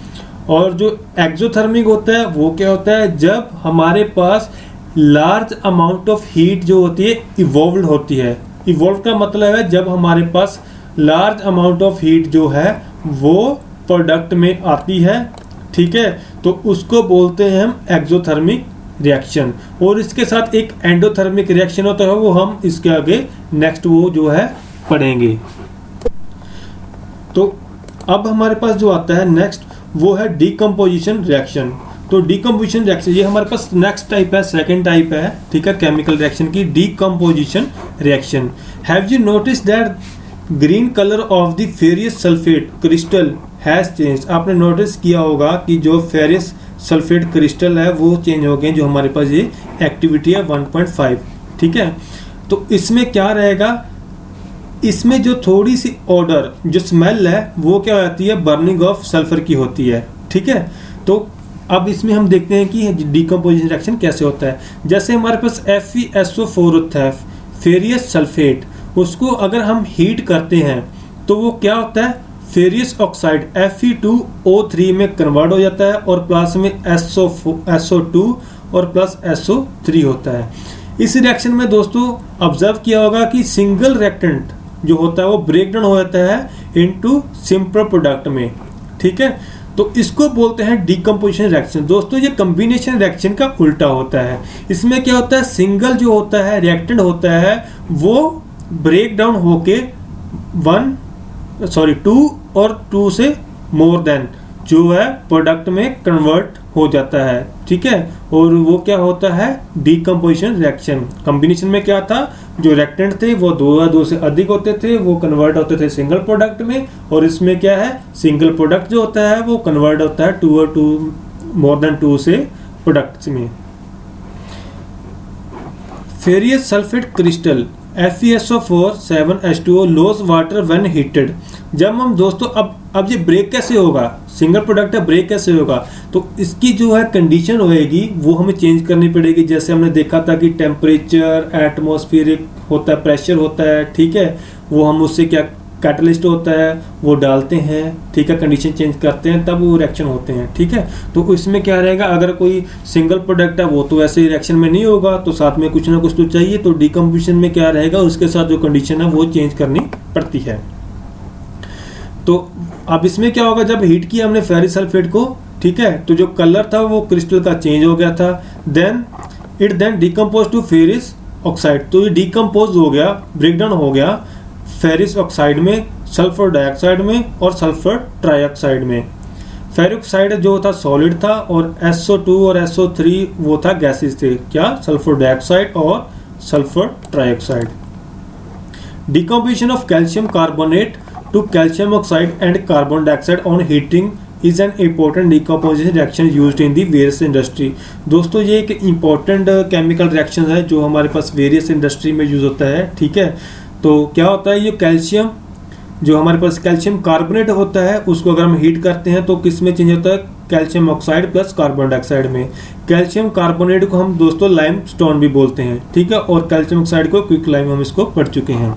S1: और जो एक्सोथर्मिक होता है वो क्या होता है, जब हमारे पास लार्ज अमाउंट ऑफ हीट जो होती है इवॉल्व होती है। इवॉल्व का मतलब है जब हमारे पास लार्ज अमाउंट ऑफ हीट जो है वो प्रोडक्ट में आती है, ठीक है, तो उसको बोलते हैं हम एक्सोथर्मिक रिएक्शन। और इसके साथ एक एंडोथर्मिक रिएक्शन होता है, वो हम इसके आगे नेक्स्ट वो जो है पढ़ेंगे। तो अब हमारे पास जो आता है नेक्स्ट वो है डिकम्पोजिशन रिएक्शन। तो डिकम्पोजिशन रिएक्शन ये हमारे पास नेक्स्ट टाइप है, सेकेंड टाइप है, ठीक है, केमिकल रिएक्शन की, decomposition reaction. Have you notice that green color of the ferrous sulfate crystal has change. आपने नोटिस किया होगा कि जो फेरिस सल्फेट क्रिस्टल है वो चेंज हो गए, जो हमारे पास ये एक्टिविटी है 1.5, ठीक है। तो इसमें क्या रहेगा, इसमें जो थोड़ी सी ऑर्डर जो स्मेल है वो क्या होती है, बर्निंग ऑफ सल्फर की होती है, ठीक है। तो अब इसमें हम देखते हैं कि डिकम्पोजिशन रिएक्शन कैसे होता है। जैसे हमारे पास FeSO4 होता है, फेरियस सल्फेट, उसको अगर हम हीट करते हैं तो वो क्या होता है, फेरियस ऑक्साइड Fe2O3 में कन्वर्ट हो जाता है और प्लस में SO2 और प्लस SO3 होता है। इस रिएक्शन में दोस्तों ऑब्जर्व किया होगा कि सिंगल रिएक्टेंट जो होता है वो ब्रेक डाउन हो जाता है इनटू सिंपल प्रोडक्ट में, ठीक है। तो इसको बोलते हैं डिकम्पोजिशन रिएक्शन। दोस्तों ये कॉम्बिनेशन रिएक्शन का उल्टा होता है। इसमें क्या होता है, सिंगल जो होता है रिएक्टेंट होता है वो ब्रेक डाउन होके 2 और 2 से मोर देन जो है प्रोडक्ट में कन्वर्ट हो जाता है, ठीक है। और वो क्या होता है, डिकम्पोजिशन रिएक्शन। कॉम्बिनेशन में क्या था, जो रिएक्टेंट थे वो 2 या 2 से अधिक होते थे, वो कन्वर्ट होते थे सिंगल प्रोडक्ट में, और इसमें क्या है, सिंगल प्रोडक्ट जो होता है वो कन्वर्ट होता है 2 और 2 मोर देन 2 से प्रोडक्ट्स में। Furious sulphate crystal FeSO4 7H2O loss water when heated. जब हम दोस्तों अब ये ब्रेक कैसे होगा, सिंगल प्रोडक्ट है, ब्रेक कैसे होगा, तो इसकी जो है कंडीशन होएगी वो हमें चेंज करनी पड़ेगी। जैसे हमने देखा था कि टेम्परेचर, एटमॉस्फेरिक होता है, प्रेशर होता है, ठीक है, वो हम उससे क्या कैटलिस्ट होता है वो डालते हैं, ठीक है, कंडीशन चेंज करते हैं तब वो रिएक्शन होते हैं, ठीक है। तो इसमें क्या रहेगा, अगर कोई सिंगल प्रोडक्ट है वो तो ऐसे रिएक्शन में नहीं होगा, तो साथ में कुछ ना कुछ तो चाहिए, तो डिकम्पोजिशन में क्या रहेगा, उसके साथ जो कंडीशन है वो चेंज करनी पड़ती है। तो अब इसमें क्या होगा, जब हीट किया हमने फेरिस सल्फेट को, ठीक है, तो जो कलर था वो क्रिस्टल का चेंज हो गया था, then decompose to ferrous oxide. तो ये डिकम्पोज हो गया, ब्रेकडाउन हो गया फेरिस ऑक्साइड में, सल्फर डाइऑक्साइड में और सल्फर ट्राइऑक्साइड में। फेरिक ऑक्साइड जो था सॉलिड था और SO2 और SO3 वो था गैसेस थे, क्या, सल्फर डाइऑक्साइड और sulphur trioxide. Decomposition of calcium carbonate to calcium oxide and carbon dioxide on heating is an important decomposition reaction used in the various industry. दोस्तों ये एक इम्पोर्टेंट केमिकल रिएक्शन है जो हमारे पास वेरियस इंडस्ट्री में use होता है, ठीक है। तो क्या होता है, ये कैल्शियम जो हमारे पास कैल्शियम कार्बोनेट होता है उसको अगर हम हीट करते हैं तो किस में चेंज होता है, calcium oxide plus carbon dioxide में। कैल्शियम कार्बोनेट को हम दोस्तों लाइम स्टोन भी बोलते हैं, ठीक है, और कैल्शियम ऑक्साइड को क्विक लाइम, हम इसको पढ़ चुके हैं।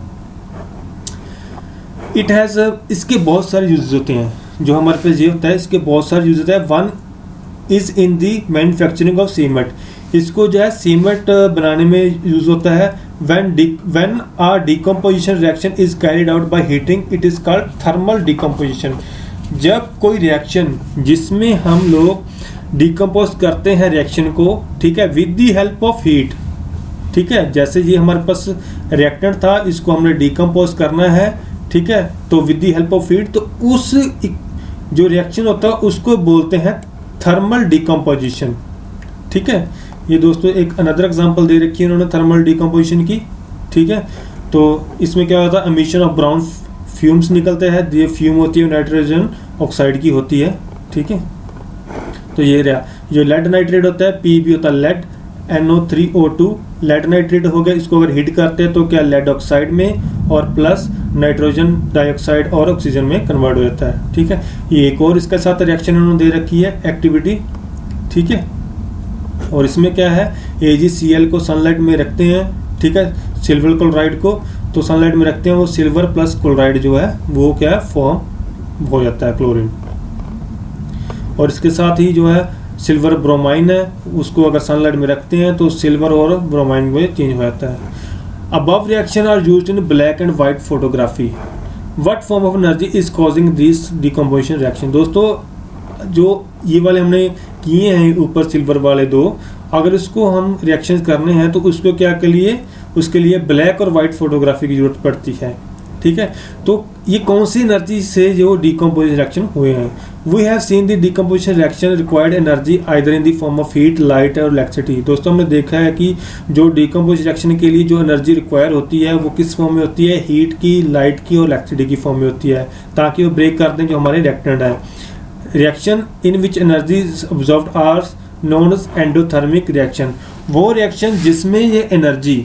S1: इट हैज़, इसके बहुत सारे यूजेस होते हैं, जो हमारे पास ये होता है इसके बहुत सारे यूजेस है। One is in the manufacturing of cement. इसको जो है सीमेंट बनाने में यूज होता है। when a decomposition reaction is carried out by heating it is called thermal decomposition। जब कोई रिएक्शन जिसमें हम लोग डिकम्पोज करते हैं रिएक्शन को, ठीक है, with the help of heat, ठीक है, जैसे ये हमारे पास रिएक्टेंट था, इसको हमने डिकम्पोज करना है, ठीक है, तो with the help of heat, तो उस जो रिएक्शन होता है उसको बोलते हैं थर्मल डिकम्पोजिशन, ठीक है। ये दोस्तों एक अनदर एग्जांपल दे रखी है उन्होंने थर्मल डिकम्पोजिशन की, ठीक है। तो इसमें क्या होता है, एमिशन ऑफ ब्राउन फ्यूम्स निकलते हैं, ये फ्यूम होती है नाइट्रोजन ऑक्साइड की होती है, ठीक है। तो ये रहा, जो लेड नाइट्रेट होता है Pb होता है लेड, NO3O2 लेड नाइट्रेट हो गया। इसको अगर हीट करते हैं तो क्या लेड ऑक्साइड में और प्लस नाइट्रोजन डाइऑक्साइड और ऑक्सीजन में कन्वर्ट हो जाता है, ठीक है। ये एक और इसके साथ रिएक्शन उन्होंने दे रखी है एक्टिविटी, ठीक है। और इसमें क्या है, AgCl को सनलाइट में रखते हैं, ठीक है, सिल्वर क्लोराइड को तो सनलाइट में रखते हैं, वो सिल्वर प्लस क्लोराइड जो है वो क्या है, फॉर्म हो जाता है क्लोरीन। और इसके साथ ही जो है सिल्वर ब्रोमाइन है, उसको अगर सनलाइट में रखते हैं तो सिल्वर और ब्रोमाइन में चेंज हो जाता है। Above reaction are used in black and white photography. What form of energy is causing this decomposition reaction. दोस्तों जो ये वाले हमने किए हैं ऊपर सिल्वर वाले दो, अगर इसको हम रिएक्शन करने हैं तो उसको क्या के लिए, उसके लिए ब्लैक और वाइट फोटोग्राफी की जरूरत पड़ती है, ठीक है। तो ये कौन सी एनर्जी से जो डिकम्पोजिशन रिएक्शन हुए हैं? We have seen the decomposition reaction required energy either in the form of heat, light or electricity. दोस्तों हमने देखा है कि जो डिकम्पोजिशन रिएक्शन के लिए जो एनर्जी रिक्वायर होती है वो किस फॉर्म में होती है? हीट की, लाइट की और इलेक्ट्रिसिटी की फॉर्म में होती है, ताकि वो ब्रेक कर दें जो हमारे रिएक्टेंट है। Reaction in which energy is observed are known as endothermic reaction. वो रिएक्शन जिसमें ये एनर्जी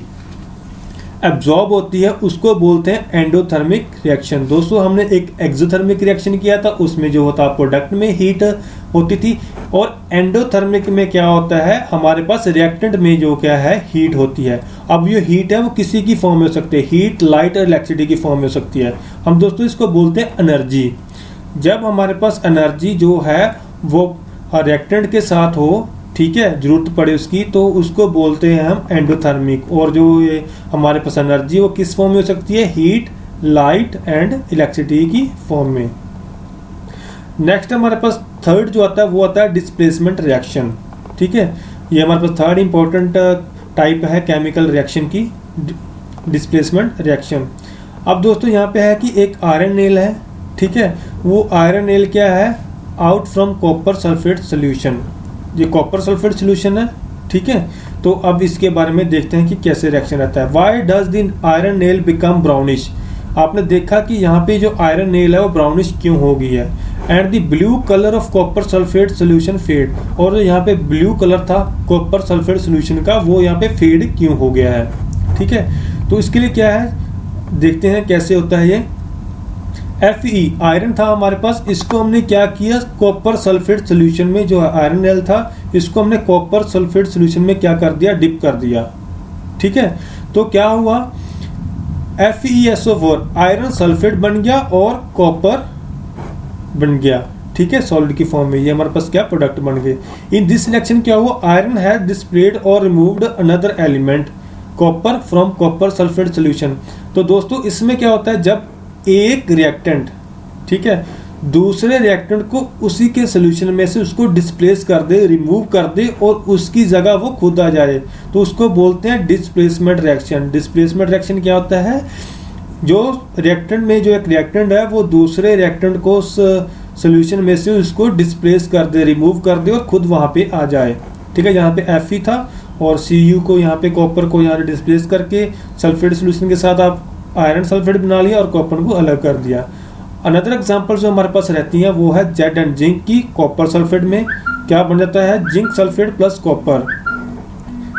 S1: एब्जॉर्ब होती है उसको बोलते हैं एंडोथर्मिक रिएक्शन। दोस्तों हमने एक एक्सोथर्मिक रिएक्शन किया था, उसमें जो होता प्रोडक्ट में हीट होती थी, और एंडोथर्मिक में क्या होता है? हमारे पास रिएक्टेंट में जो क्या है हीट होती है। अब ये हीट है वो किसी की फॉर्म में हो सकती है, हीट, लाइट और इलेक्ट्रिसिटी की फॉर्म में हो सकती है। हम दोस्तों इसको बोलते हैं एनर्जी। जब हमारे पास एनर्जी जो है वो रिएक्टेंट के साथ हो, ठीक है, जरूरत पड़े उसकी, तो उसको बोलते हैं हम एंडोथर्मिक। और जो ये हमारे पास एनर्जी वो किस फॉर्म में हो सकती है? हीट, लाइट एंड इलेक्ट्रिसिटी की फॉर्म में। नेक्स्ट हमारे पास थर्ड जो आता है वो आता है डिस्प्लेसमेंट रिएक्शन। ठीक है, ये हमारे पास थर्ड इंपॉर्टेंट टाइप है केमिकल रिएक्शन की, डिस्प्लेसमेंट रिएक्शन। अब दोस्तों यहाँ पे है कि एक आयरन नेल है, ठीक है, वो आयरन नेल क्या है? Out from copper sulphate solution. ये कॉपर सल्फेट सोल्यूशन है, ठीक है। तो अब इसके बारे में देखते हैं कि कैसे रिएक्शन रहता है। Why does the iron nail become brownish? आपने देखा कि यहाँ पे जो आयरन नेल है वो ब्राउनिश क्यों हो गई है? And the blue colour of copper sulphate solution fade. और यहाँ पे ब्लू कलर था कॉपर सल्फेट सोल्यूशन का, वो यहाँ पे फेड क्यों हो गया है? ठीक है, तो इसके लिए क्या है देखते हैं कैसे होता है ये। Fe आयरन था हमारे पास, इसको हमने क्या किया? कॉपर सल्फेट सोल्यूशन में जो आयरन नेल था इसको हमने कॉपर सल्फेट सोल्यूशन में क्या कर दिया? डिप कर दिया। ठीक है, तो क्या हुआ? FeSO4 आयरन सल्फेट बन गया और कॉपर बन गया, ठीक है, सॉलिड की फॉर्म में। ये हमारे पास क्या प्रोडक्ट बन गए। इन दिस रिएक्शन क्या हुआ? आयरन हैज डिस्प्लेड और removed another element copper from copper sulphate solution. तो दोस्तों इसमें क्या होता है? जब एक रिएक्टेंट, ठीक है, दूसरे रिएक्टेंट को उसी के सोल्यूशन में से उसको डिस्प्लेस कर दे, रिमूव कर दे और उसकी जगह वो खुद आ जाए, तो उसको बोलते हैं डिस्प्लेसमेंट रिएक्शन। डिस्प्लेसमेंट रिएक्शन क्या होता है? जो रिएक्टेंट में जो एक रिएक्टेंट है वो दूसरे रिएक्टेंट को उस सोल्यूशन में से उसको डिस्प्लेस कर दे, रिमूव कर दे और खुद वहाँ पे आ जाए। ठीक है, यहाँ पे Fe था और Cu को यहाँ पे कॉपर को यहाँ डिस्प्लेस करके सल्फेट सोल्यूशन के साथ आप आयरन सल्फेट बना लिया और कॉपर को अलग कर दिया। अनदर एग्जांपल जो हमारे पास रहती हैं वो है जेड एंड जिंक की। कॉपर सल्फेट में क्या बन जाता है? Zinc sulphate plus copper.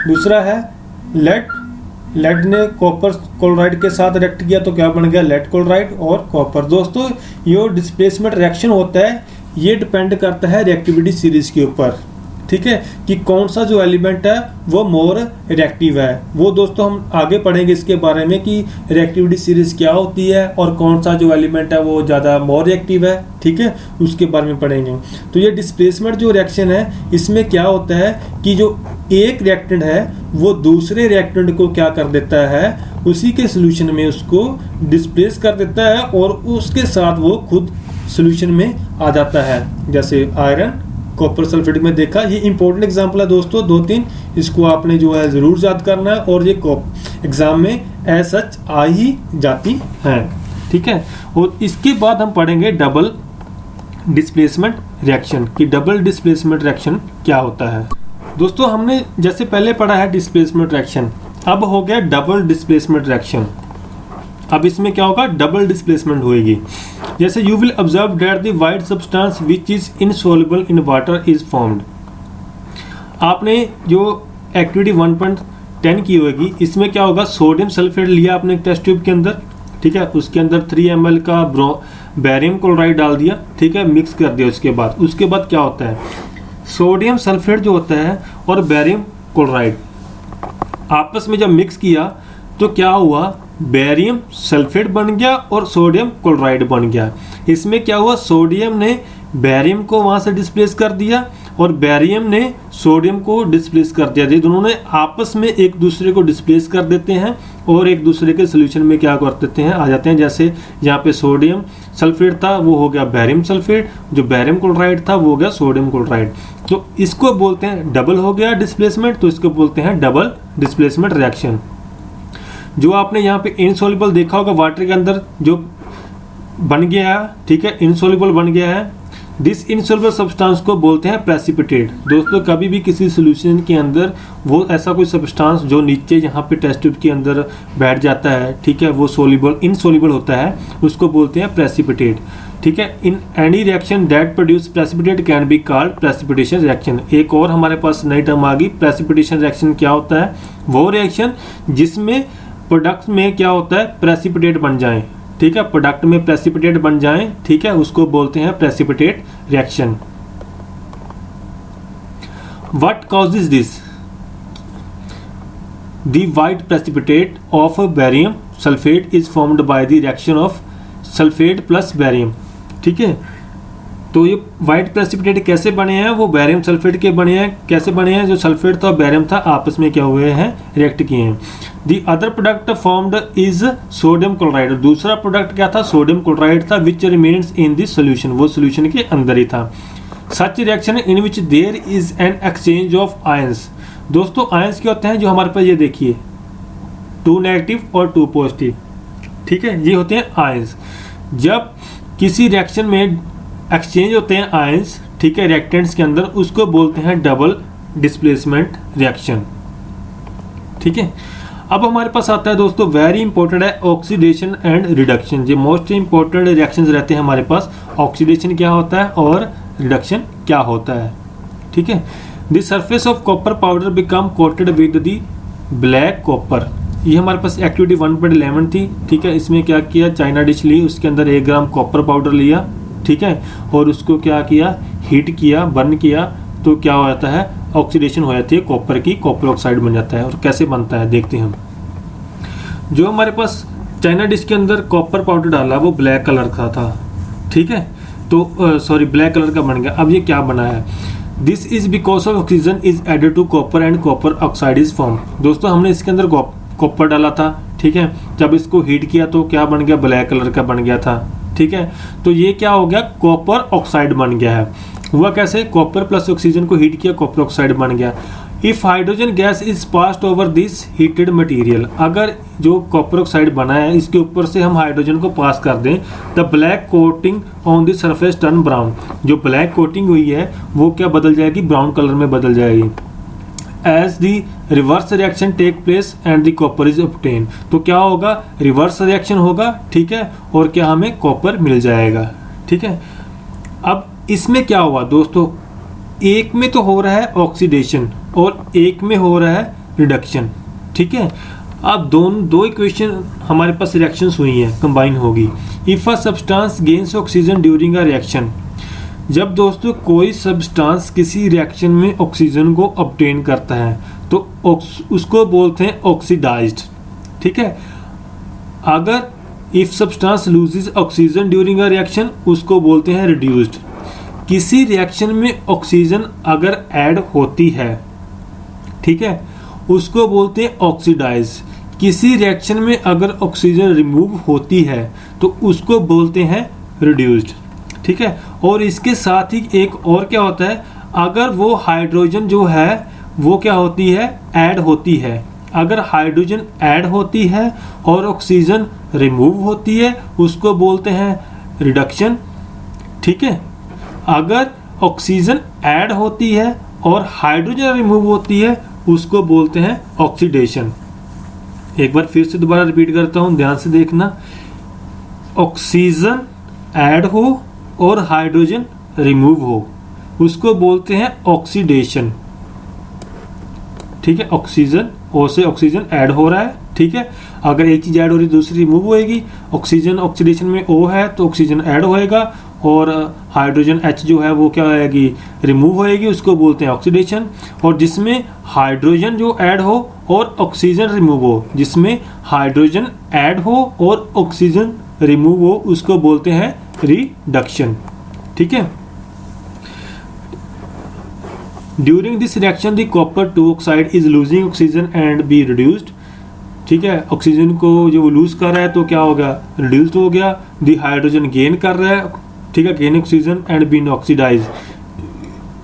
S1: दूसरा है लेड, लेड ने कॉपर क्लोराइड के साथ रिएक्ट किया तो क्या बन गया? लेड क्लोराइड और कॉपर। दोस्तों ये डिस्प्लेसमेंट रिएक्शन होता है, ये डिपेंड करता है रिएक्टिविटी सीरीज के ऊपर, ठीक है, कि कौन सा जो एलिमेंट है वो मोर रिएक्टिव है। वो दोस्तों हम आगे पढ़ेंगे इसके बारे में कि रिएक्टिविटी सीरीज क्या होती है और कौन सा जो एलिमेंट है वो ज़्यादा मोर रिएक्टिव है, ठीक है, उसके बारे में पढ़ेंगे। तो ये डिस्प्लेसमेंट जो रिएक्शन है इसमें क्या होता है कि जो एक रिएक्टेंट है वो दूसरे रिएक्टेंट को क्या कर देता है? उसी के सोल्यूशन में उसको डिस्प्लेस कर देता है और उसके साथ वो खुद सोल्यूशन में आ जाता है। जैसे आयरन कॉपर सल्फेट में देखा, ये इंपॉर्टेंट एग्जांपल है दोस्तों, 2-3 इसको आपने जो है जरूर याद करना है और ये एग्जाम में एज सच आ ही जाती है, ठीक है। और इसके बाद हम पढ़ेंगे डबल डिस्प्लेसमेंट रिएक्शन कि डबल डिस्प्लेसमेंट रिएक्शन क्या होता है। दोस्तों हमने जैसे पहले पढ़ा है डिस्प्लेसमेंट रिएक्शन, अब हो गया डबल डिस्प्लेसमेंट रिएक्शन। अब इसमें क्या होगा? डबल डिस्प्लेसमेंट होएगी। जैसे you will observe that the white substance which is insoluble in water is formed. आपने जो एक्टिविटी 1.10 की होगी, इसमें क्या होगा? सोडियम सल्फेट लिया आपने टेस्ट ट्यूब के अंदर, ठीक है, उसके अंदर 3 ml का बेरियम क्लोराइड डाल दिया, ठीक है, मिक्स कर दिया। उसके बाद क्या होता है? सोडियम सल्फेट जो होता है और बेरियम क्लोराइड आपस में जब मिक्स किया तो क्या हुआ? बेरियम सल्फेट बन गया और सोडियम क्लोराइड बन गया। इसमें क्या हुआ? सोडियम ने बेरियम को वहां से डिस्प्लेस कर दिया और बेरियम ने सोडियम को डिस्प्लेस कर दिया। ये दोनों ने आपस में एक दूसरे को डिस्प्लेस कर देते हैं और एक दूसरे के सोल्यूशन में क्या कर देते हैं? आ जाते हैं। जैसे यहाँ पे सोडियम सल्फेट था वो हो गया बेरियम सल्फेट, जो बेरियम क्लोराइड था वो हो गया सोडियम क्लोराइड। तो इसको बोलते हैं डबल हो गया डिस्प्लेसमेंट, तो इसको बोलते हैं डबल डिस्प्लेसमेंट रिएक्शन। जो आपने यहाँ पे इनसॉल्युबल देखा होगा वाटर के अंदर जो बन गया है, ठीक है, इनसॉल्युबल बन गया है, दिस इनसॉल्युबल सब्सटेंस को बोलते हैं प्रेसिपिटेट। दोस्तों कभी भी किसी सोल्यूशन के अंदर वो ऐसा कोई सब्सटेंस जो नीचे यहाँ पे टेस्ट ट्यूब के अंदर बैठ जाता है, ठीक है, वो सोल्यूबल इनसॉल्युबल होता है, उसको बोलते हैं प्रेसिपिटेट, ठीक है। In any reaction that produce precipitate can be called precipitation reaction. एक और हमारे पास नई टर्म आ गई, प्रेसिपिटेशन रिएक्शन क्या होता है, वो रिएक्शन जिसमें प्रोडक्ट में क्या होता है, प्रेसिपिटेट बन जाए, ठीक है, प्रोडक्ट में प्रेसिपिटेट बन जाए, ठीक है, उसको बोलते हैं precipitate reaction. What causes this, the white precipitate of barium sulphate is formed by the reaction of sulphate plus barium, ठीक है। तो ये वाइट प्रेसिपिटेट कैसे बने हैं, वो बैरियम सल्फेट के बने हैं। कैसे बने हैं, जो सल्फेट था और बैरियम था आपस में क्या हुए हैं, रिएक्ट किए हैं। The other product formed is sodium chloride, दूसरा प्रोडक्ट क्या था, सोडियम क्लोराइड था, which remains in this solution, वो सोल्यूशन के अंदर ही था। Such reaction in which there is an exchange of ions, दोस्तों आयंस क्या होते हैं, जो हमारे पास ये देखिए 2 नेगेटिव और 2 पॉजिटिव, ठीक है, ये होते हैं आयंस। जब किसी रिएक्शन में एक्सचेंज होते हैं आयंस, ठीक है, रिएक्टेंट्स के अंदर, उसको बोलते हैं डबल डिस्प्लेसमेंट रिएक्शन, ठीक है। अब हमारे पास आता है दोस्तों वेरी इंपॉर्टेंट है ऑक्सीडेशन एंड रिडक्शन। जो मोस्ट इंपॉर्टेंट रिएक्शंस रहते हैं हमारे पास, ऑक्सीडेशन क्या होता है और रिडक्शन क्या होता है, ठीक है। The surface of copper powder become coated with the black copper, ये हमारे पास एक्टिविटी 1.11 थी, ठीक है। इसमें क्या किया, चाइना डिश ली, उसके अंदर 1 ग्राम कॉपर पाउडर लिया, ठीक है, और उसको क्या किया, हीट किया, बर्न किया, तो क्या हो जाता है, ऑक्सीडेशन हो जाती है कॉपर की, कॉपर ऑक्साइड बन जाता है। और कैसे बनता है देखते हैं हम। जो हमारे पास चाइना डिश के अंदर कॉपर पाउडर डाला वो ब्लैक कलर का था, ठीक है, तो सॉरी ब्लैक कलर का बन गया। अब ये क्या बना है, this is because of oxygen is added to copper and copper oxide is form. दोस्तों हमने इसके अंदर कॉपर डाला था, ठीक है, जब इसको हीट किया तो क्या बन गया, ब्लैक कलर का बन गया था, ठीक है। तो ये क्या हो गया, कॉपर ऑक्साइड बन गया है। हुआ कैसे, कॉपर प्लस ऑक्सीजन को हीट किया, कॉपर ऑक्साइड बन गया। If hydrogen gas is passed over this heated material, अगर जो कॉपर ऑक्साइड बना है इसके ऊपर से हम हाइड्रोजन को पास कर दें, the black coating on the surface turn brown, जो ब्लैक कोटिंग हुई है वो क्या बदल जाएगी, ब्राउन कलर में बदल जाएगी। As the reverse reaction take place and the copper is obtain, तो क्या होगा, रिवर्स रिएक्शन होगा, ठीक है, और क्या हमें कॉपर मिल जाएगा, ठीक है। अब इसमें क्या हुआ दोस्तों, एक में तो हो रहा है ऑक्सीडेशन और एक में हो रहा है रिडक्शन, ठीक है। अब दो इक्वेशन हमारे पास रिएक्शंस हुई हैं, कंबाइन होगी। If a substance gains oxygen during a reaction, जब दोस्तों कोई सब्सटेंस किसी रिएक्शन में ऑक्सीजन को ऑब्टेन करता है तो उसको बोलते हैं ऑक्सीडाइज्ड, ठीक है। अगर if substance loses oxygen during a reaction, उसको बोलते हैं रिड्यूस्ड। किसी रिएक्शन में ऑक्सीजन अगर ऐड होती है, ठीक है, उसको बोलते हैं ऑक्सीडाइज। किसी रिएक्शन में अगर ऑक्सीजन रिमूव होती है तो उसको बोलते हैं रिड्यूस्ड, ठीक है। और इसके साथ ही एक और क्या होता है, अगर वो हाइड्रोजन जो है वो क्या होती है, ऐड होती है। अगर हाइड्रोजन ऐड होती है और ऑक्सीजन रिमूव होती है उसको बोलते हैं रिडक्शन, ठीक है। अगर ऑक्सीजन ऐड होती है और हाइड्रोजन रिमूव होती है उसको बोलते हैं ऑक्सीडेशन। एक बार फिर से दोबारा रिपीट करता हूं, ध्यान से देखना। ऑक्सीजन ऐड हो और हाइड्रोजन रिमूव हो उसको बोलते हैं ऑक्सीडेशन, ठीक है। ऑक्सीजन ओ से ऑक्सीजन ऐड हो रहा है, ठीक है, अगर एक चीज ऐड हो रही है दूसरी रिमूव होएगी। ऑक्सीजन ऑक्सीडेशन में ओ है तो ऑक्सीजन ऐड होएगा और हाइड्रोजन H जो है वो क्या होएगी, रिमूव होएगी, उसको बोलते हैं ऑक्सीडेशन। और जिसमें हाइड्रोजन जो ऐड हो और ऑक्सीजन रिमूव हो, जिसमें हाइड्रोजन ऐड हो और ऑक्सीजन रिमूव हो उसको बोलते हैं रिडक्शन, ठीक है। During this reaction the copper 2 oxide is losing oxygen and be reduced, ठीक है। ऑक्सीजन को जो लूज कर रहा है तो क्या होगा, रिड्यूस्ड हो गया। द हाइड्रोजन गेन कर रहा है, ठीक है, gain oxygen and been oxidise.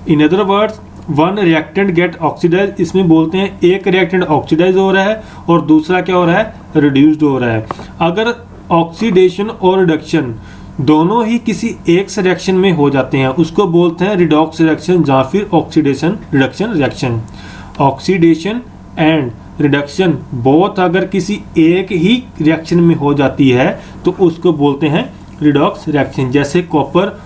S1: In other words one reactant get oxidise, इसमें बोलते हैं एक रिएक्टेंट ऑक्सीडाइज हो रहा है और दूसरा क्या हो रहा है, रिड्यूस्ड हो रहा है। अगर ऑक्सीडेशन और रिडक्शन दोनों ही किसी एक से रिएक्शन में हो जाते हैं उसको बोलते हैं रिडॉक्स रिएक्शन या फिर oxidation reduction reaction. Oxidation and reduction both अगर किसी एक ही रिएक्शन में हो जाती है तो उसको बोलते हैं रिडॉक्स रिएक्शन। जैसे कॉपर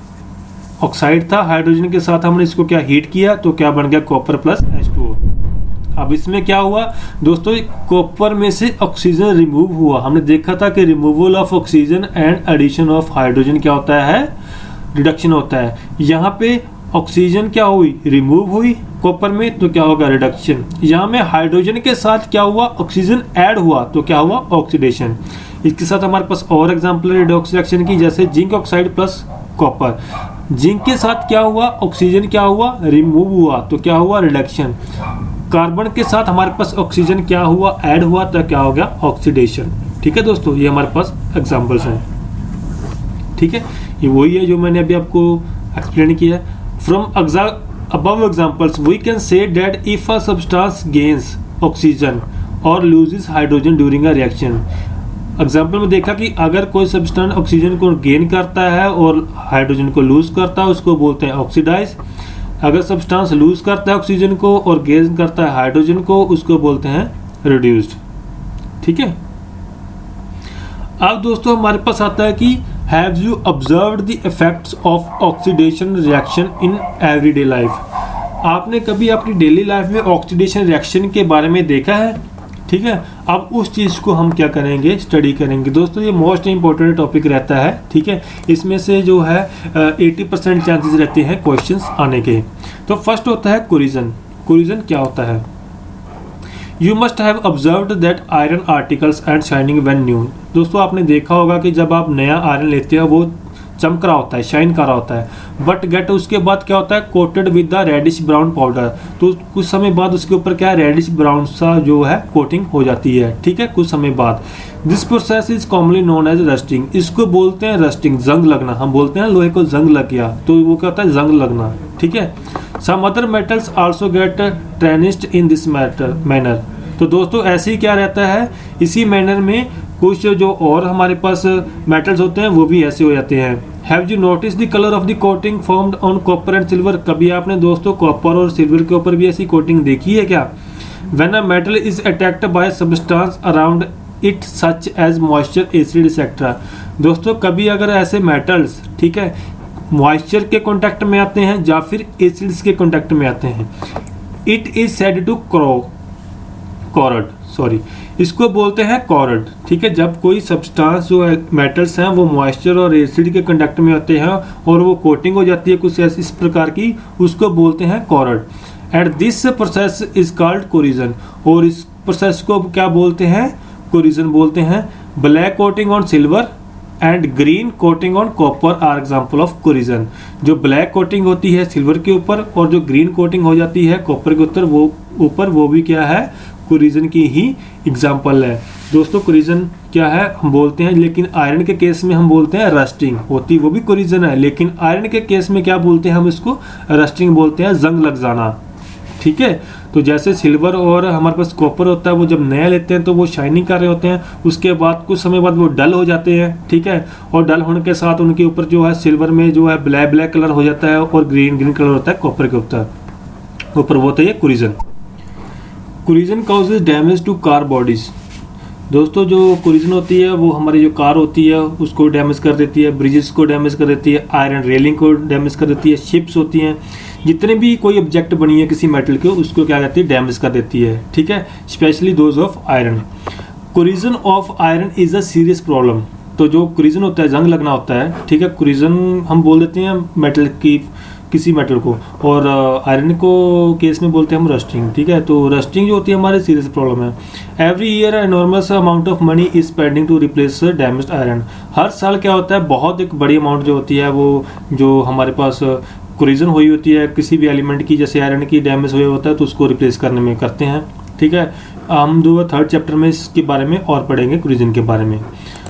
S1: ऑक्साइड था, हाइड्रोजन के साथ हमने इसको क्या हीट किया तो क्या बन गया कॉपर प्लस H2O। अब इसमें क्या हुआ दोस्तों, कॉपर में से ऑक्सीजन रिमूव हुआ। हमने देखा था कि removal of oxygen and addition of hydrogen क्या होता है, रिडक्शन होता है। यहाँ पे ऑक्सीजन क्या हुई, रिमूव हुई कॉपर में तो क्या होगा रिडक्शन। यहाँ में हाइड्रोजन के साथ क्या हुआ, ऑक्सीजन ऐड हुआ तो क्या हुआ ऑक्सीडेशन। इसके साथ हमारे पास और एग्जांपल है रिडॉक्स रिएक्शन की, जैसे zinc oxide plus copper. Zinc के साथ क्या हुआ, ऑक्सीजन क्या हुआ, रिमूव हुआ तो क्या हुआ रिडक्शन। कार्बन के साथ हमारे पास ऑक्सीजन क्या हुआ, ऐड हुआ तो क्या हो गया ऑक्सीडेशन। ठीक है दोस्तों, ये हमारे पास एग्जांपल्स हैं। ठीक है, ये वही है जो मैंने अभी आपको एक्सप्लेन किया है। From above examples we can say that if a substance gains oxygen or loses hydrogen during a reaction। Example में देखा कि अगर कोई सब्सटेंस ऑक्सीजन को गेन करता है और हाइड्रोजन को लूज करता है उसको बोलते हैं ऑक्सीडाइज। अगर सब्सटेंस लूज करता है ऑक्सीजन को और गेन करता है हाइड्रोजन को उसको बोलते हैं रिड्यूस्ड। ठीक है, अब दोस्तों हमारे पास आता है कि have you observed the effects of oxidation reaction in everyday life. आपने कभी अपनी डेली लाइफ में ऑक्सीडेशन रिएक्शन के बारे में देखा है? ठीक है, अब उस चीज़ को हम क्या करेंगे, स्टडी करेंगे। दोस्तों ये मोस्ट इंपॉर्टेंट टॉपिक रहता है। ठीक है, इसमें से जो है 80% चांसेस रहते हैं क्वेश्चंस आने के। तो फर्स्ट होता है कोरिजन। कोरिजन क्या होता है, you must have observed that iron articles and shining when new. दोस्तों आपने देखा होगा कि जब आप नया आयरन लेते हो वो चमक रहा होता है, शाइन कर रहा होता है, बट गेट उसके बाद क्या होता है coated with the reddish brown powder. तो कुछ समय बाद उसके ऊपर क्या है रेडिश ब्राउन सा जो है कोटिंग हो जाती है। ठीक है, कुछ समय बाद। This process is commonly known as rusting. इसको बोलते हैं रस्टिंग, जंग लगना। हम बोलते हैं लोहे को जंग लग गया तो वो क्या होता है जंग लगना। ठीक है, some other metals also get tarnished in this manner. तो दोस्तों ऐसे ही क्या रहता है, इसी मैनर में कुछ जो और हमारे पास मेटल्स होते हैं वो भी ऐसे हो जाते हैं। Have you notice the colour of the coating formed on copper and silver. कभी आपने दोस्तों कॉपर और सिल्वर के ऊपर भी ऐसी कोटिंग देखी है क्या? When a metal is attacked by substance around it such as moisture, acid etcetera. दोस्तों कभी अगर ऐसे मेटल्स ठीक है मॉइस्चर के कांटेक्ट में आते हैं या फिर एसिड्स के कांटेक्ट में आते हैं, it is said to corrode, sorry इसको बोलते हैं कॉरड। ठीक है, जब कोई सब्सटेंस जो मेटल्स हैं वो मॉइस्चर और एसिड के कंडक्ट में होते हैं और वो कोटिंग हो जाती है कुछ ऐसी इस प्रकार की, उसको बोलते हैं corrode. And this process is called corrosion. और इस प्रोसेस को क्या बोलते हैं, कोरिजन बोलते हैं। Black coating on silver and green coating on copper are example of corrosion. जो ब्लैक कोटिंग होती है सिल्वर के ऊपर और जो ग्रीन कोटिंग हो जाती है कॉपर के ऊपर वो भी क्या है कोरिजन की ही एग्जाम्पल है। दोस्तों कोरिजन क्या है हम बोलते हैं, लेकिन आयरन के केस में हम बोलते हैं रस्टिंग होती, वो भी कोरिजन है, लेकिन आयरन के केस में क्या बोलते हैं हम इसको रस्टिंग बोलते हैं, जंग लग जाना। ठीक है, तो जैसे सिल्वर और हमारे पास कॉपर होता है वो जब नया लेते हैं तो वो शाइनिंग कर रहे होते हैं, उसके बाद कुछ समय बाद वो डल हो जाते हैं। ठीक है, और डल होने के साथ उनके ऊपर जो है सिल्वर में जो है ब्लैक ब्लैक कलर हो जाता है और ग्रीन ग्रीन कलर होता है कॉपर के ऊपर वो होता है corrosion. Corrosion causes damage to car bodies. दोस्तों जो कोरिजन होती है वो हमारी जो कार होती है उसको डैमेज कर देती है, ब्रिजेस को डैमेज कर देती है, आयरन रेलिंग को डैमेज कर देती है, शिप्स होती हैं, जितने भी कोई ऑब्जेक्ट बनी है किसी मेटल के उसको क्या कहती है डैमेज कर देती है। ठीक है, specially those of iron. Corrosion of iron is a serious problem. तो जो कोरिजन होता है जंग लगना होता है, ठीक है, कोरिजन हम बोल देते हैं मेटल की किसी मेटल को, और आयरन को केस में बोलते हैं हम रस्टिंग। ठीक है, तो रस्टिंग जो होती है हमारी सीरियस प्रॉब्लम है। Every year enormous amount of money is spending to replace damaged iron. हर साल क्या होता है बहुत एक बड़ी अमाउंट जो होती है वो जो हमारे पास कोरिजन हुई होती है किसी भी एलिमेंट की, जैसे आयरन की डैमेज हुआ होता है तो उसको रिप्लेस करने में करते हैं। ठीक है, हम जो थर्ड चैप्टर में इसके बारे में और पढ़ेंगे कोरिजन के बारे में।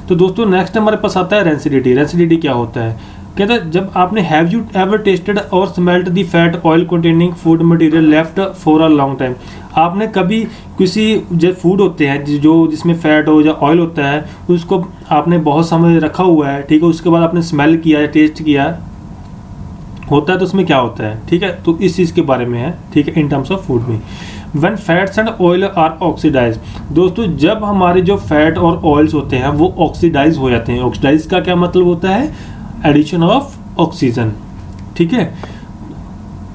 S1: तो दोस्तों नेक्स्ट हमारे पास आता है रेंसिडिटी। रेंसिडिटी क्या होता है, कहता है जब आपने हैव यू एवर टेस्टेड और smelt the fat oil containing food material left for a long time, आपने कभी किसी जो फूड होते हैं जो जिसमें फैट हो या ऑयल होता है उसको आपने बहुत समय रखा हुआ है, ठीक है, उसके बाद आपने स्मेल किया या टेस्ट किया होता है तो उसमें क्या होता है, ठीक है, तो इस चीज़ के बारे में है, ठीक है, इन टर्म्स ऑफ फूड में। When fats and oil are oxidized, दोस्तों जब हमारे जो फैट और ऑयल्स होते हैं वो ऑक्सीडाइज हो जाते हैं, ऑक्सीडाइज का क्या मतलब होता है, एडिशन ऑफ ऑक्सीजन, ठीक है,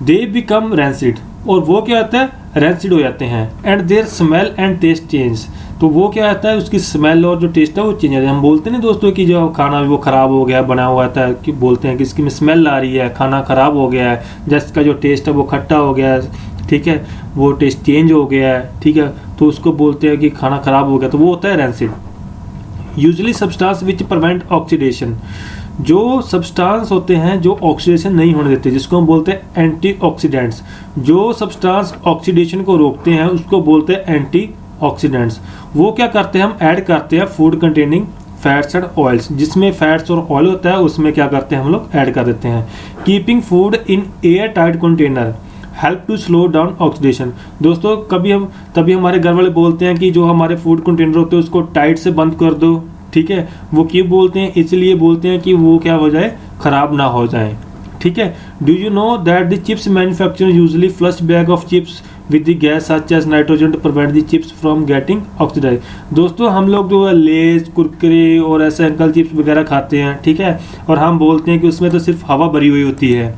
S1: दे बिकम रैंसिड, और वो क्या होता है, रैंसिड हो जाते हैं, and their smell and taste change, तो वो क्या आता है, उसकी स्मेल और जो टेस्ट है वो चेंज हो जाता है। हम बोलते हैं ना दोस्तों कि जो खाना वो ख़राब हो गया बना हुआ था, कि बोलते हैं कि इसकी स्मेल आ रही है, खाना ख़राब हो गया है, जिसका जो टेस्ट है वो खट्टा हो गया है, ठीक है, वो टेस्ट चेंज हो गया है, ठीक है, तो उसको बोलते हैं कि खाना ख़राब हो गया, तो वो होता है rancid. Usually substance which prevent oxidation, जो सब्सटेंस होते हैं जो ऑक्सीडेशन नहीं होने देते, जिसको हम बोलते हैं एंटीऑक्सीडेंट्स, जो सब्सटेंस ऑक्सीडेशन को रोकते हैं उसको बोलते हैं एंटीऑक्सीडेंट्स। वो क्या करते हैं, हम ऐड करते हैं food containing fats and oils, जिसमें फैट्स और ऑयल होता है उसमें क्या करते हैं हम लोग ऐड कर देते हैं। Keeping food in airtight container help to slow down oxidation, दोस्तों तभी हमारे घर वाले बोलते हैं कि जो हमारे फूड कंटेनर होते हैं उसको टाइट से बंद कर दो, ठीक है, वो क्यों बोलते हैं, इसलिए बोलते हैं कि वो क्या हो जाए, खराब ना हो जाए, ठीक है। Do you know that the chips manufacturer usually flush bag of chips with the gas such as nitrogen to prevent the chips from getting oxidise, दोस्तों हम लोग जो है लेज कुरकुरे और ऐसे अंकल चिप्स वगैरह खाते हैं, ठीक है, और हम बोलते हैं कि उसमें तो सिर्फ हवा भरी हुई होती है,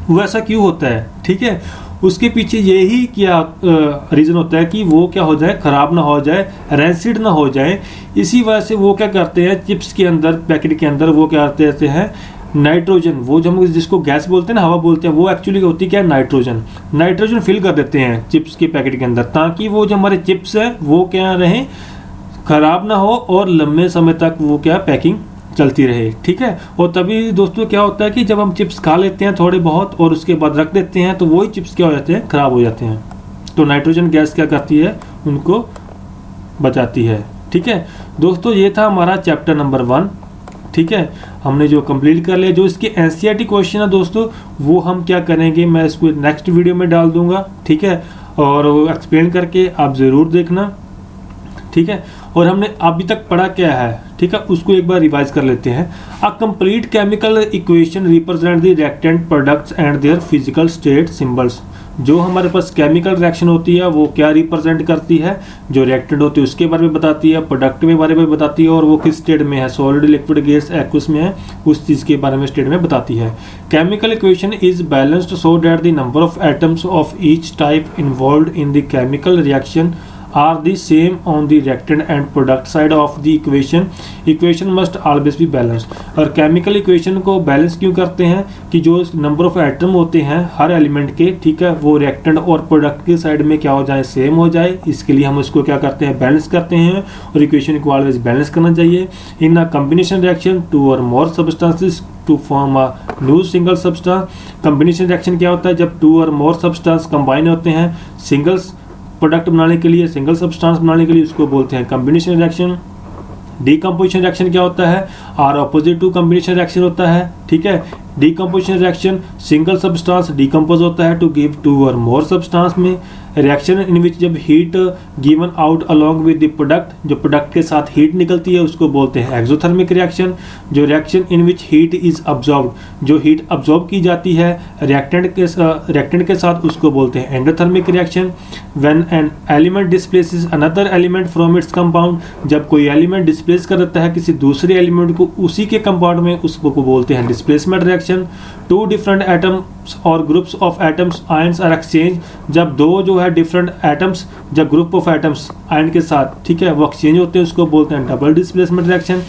S1: वो ऐसा क्यों होता है, ठीक है, उसके पीछे यही क्या रीज़न होता है कि वो क्या हो जाए, ख़राब ना हो जाए, रैंसिड ना हो जाए, इसी वजह से वो क्या करते हैं, चिप्स के अंदर पैकेट के अंदर वो क्या करते हैं, नाइट्रोजन, वो जो हम जिसको गैस बोलते हैं ना, हवा बोलते हैं, वो एक्चुअली होती क्या है, नाइट्रोजन फिल कर देते हैं चिप्स के पैकेट के अंदर, ताकि वो जो हमारे चिप्स है वो क्या रहें, ख़राब ना हो और लंबे समय तक वो क्या पैकिंग चलती रहे, ठीक है। और तभी दोस्तों क्या होता है कि जब हम चिप्स खा लेते हैं थोड़े बहुत और उसके बाद रख देते हैं तो वही चिप्स क्या हो जाते हैं, खराब हो जाते हैं, तो नाइट्रोजन गैस क्या करती है, उनको बचाती है, ठीक है। दोस्तों ये था हमारा चैप्टर नंबर 1, ठीक है, हमने जो कंप्लीट कर लिया। जो इसके एनसीईआरटी क्वेश्चन है दोस्तों वो हम क्या करेंगे, मैं इसको नेक्स्ट वीडियो में डाल दूंगा, ठीक है, और एक्सप्लेन करके आप ज़रूर देखना, ठीक है। और हमने अभी तक पढ़ा क्या है, ठीक है, उसको एक बार रिवाइज कर लेते हैं। A complete chemical equation represent the reactant products and their physical state symbols, जो हमारे पास केमिकल रिएक्शन होती है वो क्या रिप्रेजेंट करती है, जो रिएक्टेंट होती है उसके बारे में बताती है, प्रोडक्ट के बारे में बताती है, और वो किस स्टेट में है, सॉलिड, लिक्विड, गैस, एक्वस में है, उस चीज़ के बारे में स्टेट में बताती है। Chemical equation is balanced so that the number of atoms of each type involved in the chemical reaction are the same on the reactant and product side of the equation must always be balanced। और chemical equation को balance क्यों करते हैं कि जो number of atom होते हैं हर element के, ठीक है, वो रिएक्टेंट और प्रोडक्ट के साइड में क्या हो जाए, सेम हो जाए, इसके लिए हम उसको क्या करते हैं, बैलेंस करते हैं, और इक्वेशन को ऑलवेज बैलेंस करना चाहिए। In a combination reaction 2 or more substances to form a new single substance, combination reaction क्या होता है, जब 2 or more substance कंबाइन होते हैं सिंगल्स प्रोडक्ट बनाने के लिए, सिंगल सब्सटेंस बनाने के लिए, उसको बोलते हैं कॉम्बिनेशन रिएक्शन। डीकम्पोजिशन रिएक्शन क्या होता है, are opposite to combination reaction होता है, ठीक है। Decomposition reaction single substance decompose होता है to give 2 or more substance में। रिएक्शन इन विच जब heat given out along with the product, जो प्रोडक्ट के साथ हीट निकलती है उसको बोलते हैं एक्सोथर्मिक रिएक्शन। जो reaction in which heat is absorbed, जो हीट अब्जॉर्ब की जाती है रिएक्टेंट के साथ उसको बोलते हैं endothermic reaction. When an element displaces another element from its compound, जब कोई एलिमेंट डिस्प्लेस कर देता है किसी दूसरे एलिमेंट को उसी के कंपाउंड में, उसको बोलते हैं displacement reaction. 2 different atoms or groups of atoms ions are exchange, जब दो जो है डिफरेंट एटम्स, जब ग्रुप ऑफ एटम्स आयन के साथ, ठीक है, वो एक्सचेंज होते हैं, उसको बोलते हैं double displacement reaction.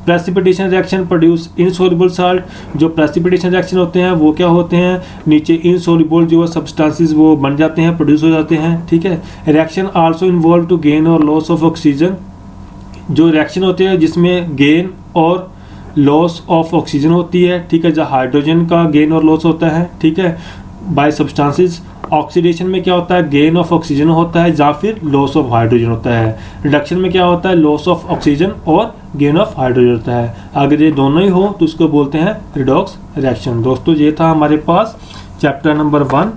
S1: Precipitation reaction produce insoluble salt, जो प्रेसिपिटेशन रिएक्शन होते हैं वो क्या होते हैं, नीचे इनसॉल्युबल जो सब्सटेंसेस वो बन जाते हैं, प्रोड्यूस हो जाते हैं, ठीक है। Reaction also involve to gain or loss of oxygen, जो रिएक्शन होते हैं जिसमें gain or loss of oxygen होती है, ठीक है, जहाँ हाइड्रोजन का गेन और लॉस होता है, ठीक है, बाय सब्सटेंसेस ऑक्सीडेशन में क्या होता है, गेन ऑफ ऑक्सीजन होता है या फिर लॉस ऑफ हाइड्रोजन होता है। रिडक्शन में क्या होता है, लॉस ऑफ ऑक्सीजन और गेन ऑफ हाइड्रोजन होता है। अगर ये दोनों ही हो तो उसको बोलते हैं रिडॉक्स रिएक्शन। दोस्तों ये था हमारे पास चैप्टर नंबर 1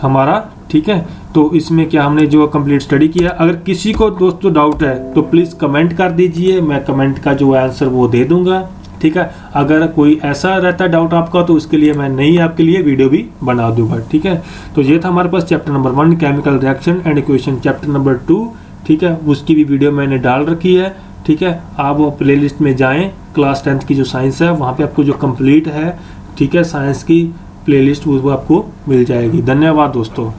S1: हमारा, ठीक है। तो इसमें क्या हमने जो कंप्लीट स्टडी किया। अगर किसी को दोस्तों डाउट है तो प्लीज़ कमेंट कर दीजिए, मैं कमेंट का जो आंसर वो दे दूंगा, ठीक है। अगर कोई ऐसा रहता है डाउट आपका तो उसके लिए मैं नई आपके लिए वीडियो भी बना दूंगा, ठीक है। तो ये था हमारे पास chapter number 1 chemical reaction and equation. Chapter number 2, ठीक है, उसकी भी वीडियो मैंने डाल रखी है, ठीक है। आप वो प्लेलिस्ट में जाएं, क्लास 10th की जो साइंस है वहाँ पे आपको जो कंप्लीट है, ठीक है, साइंस की प्लेलिस्ट वो आपको मिल जाएगी। धन्यवाद दोस्तों।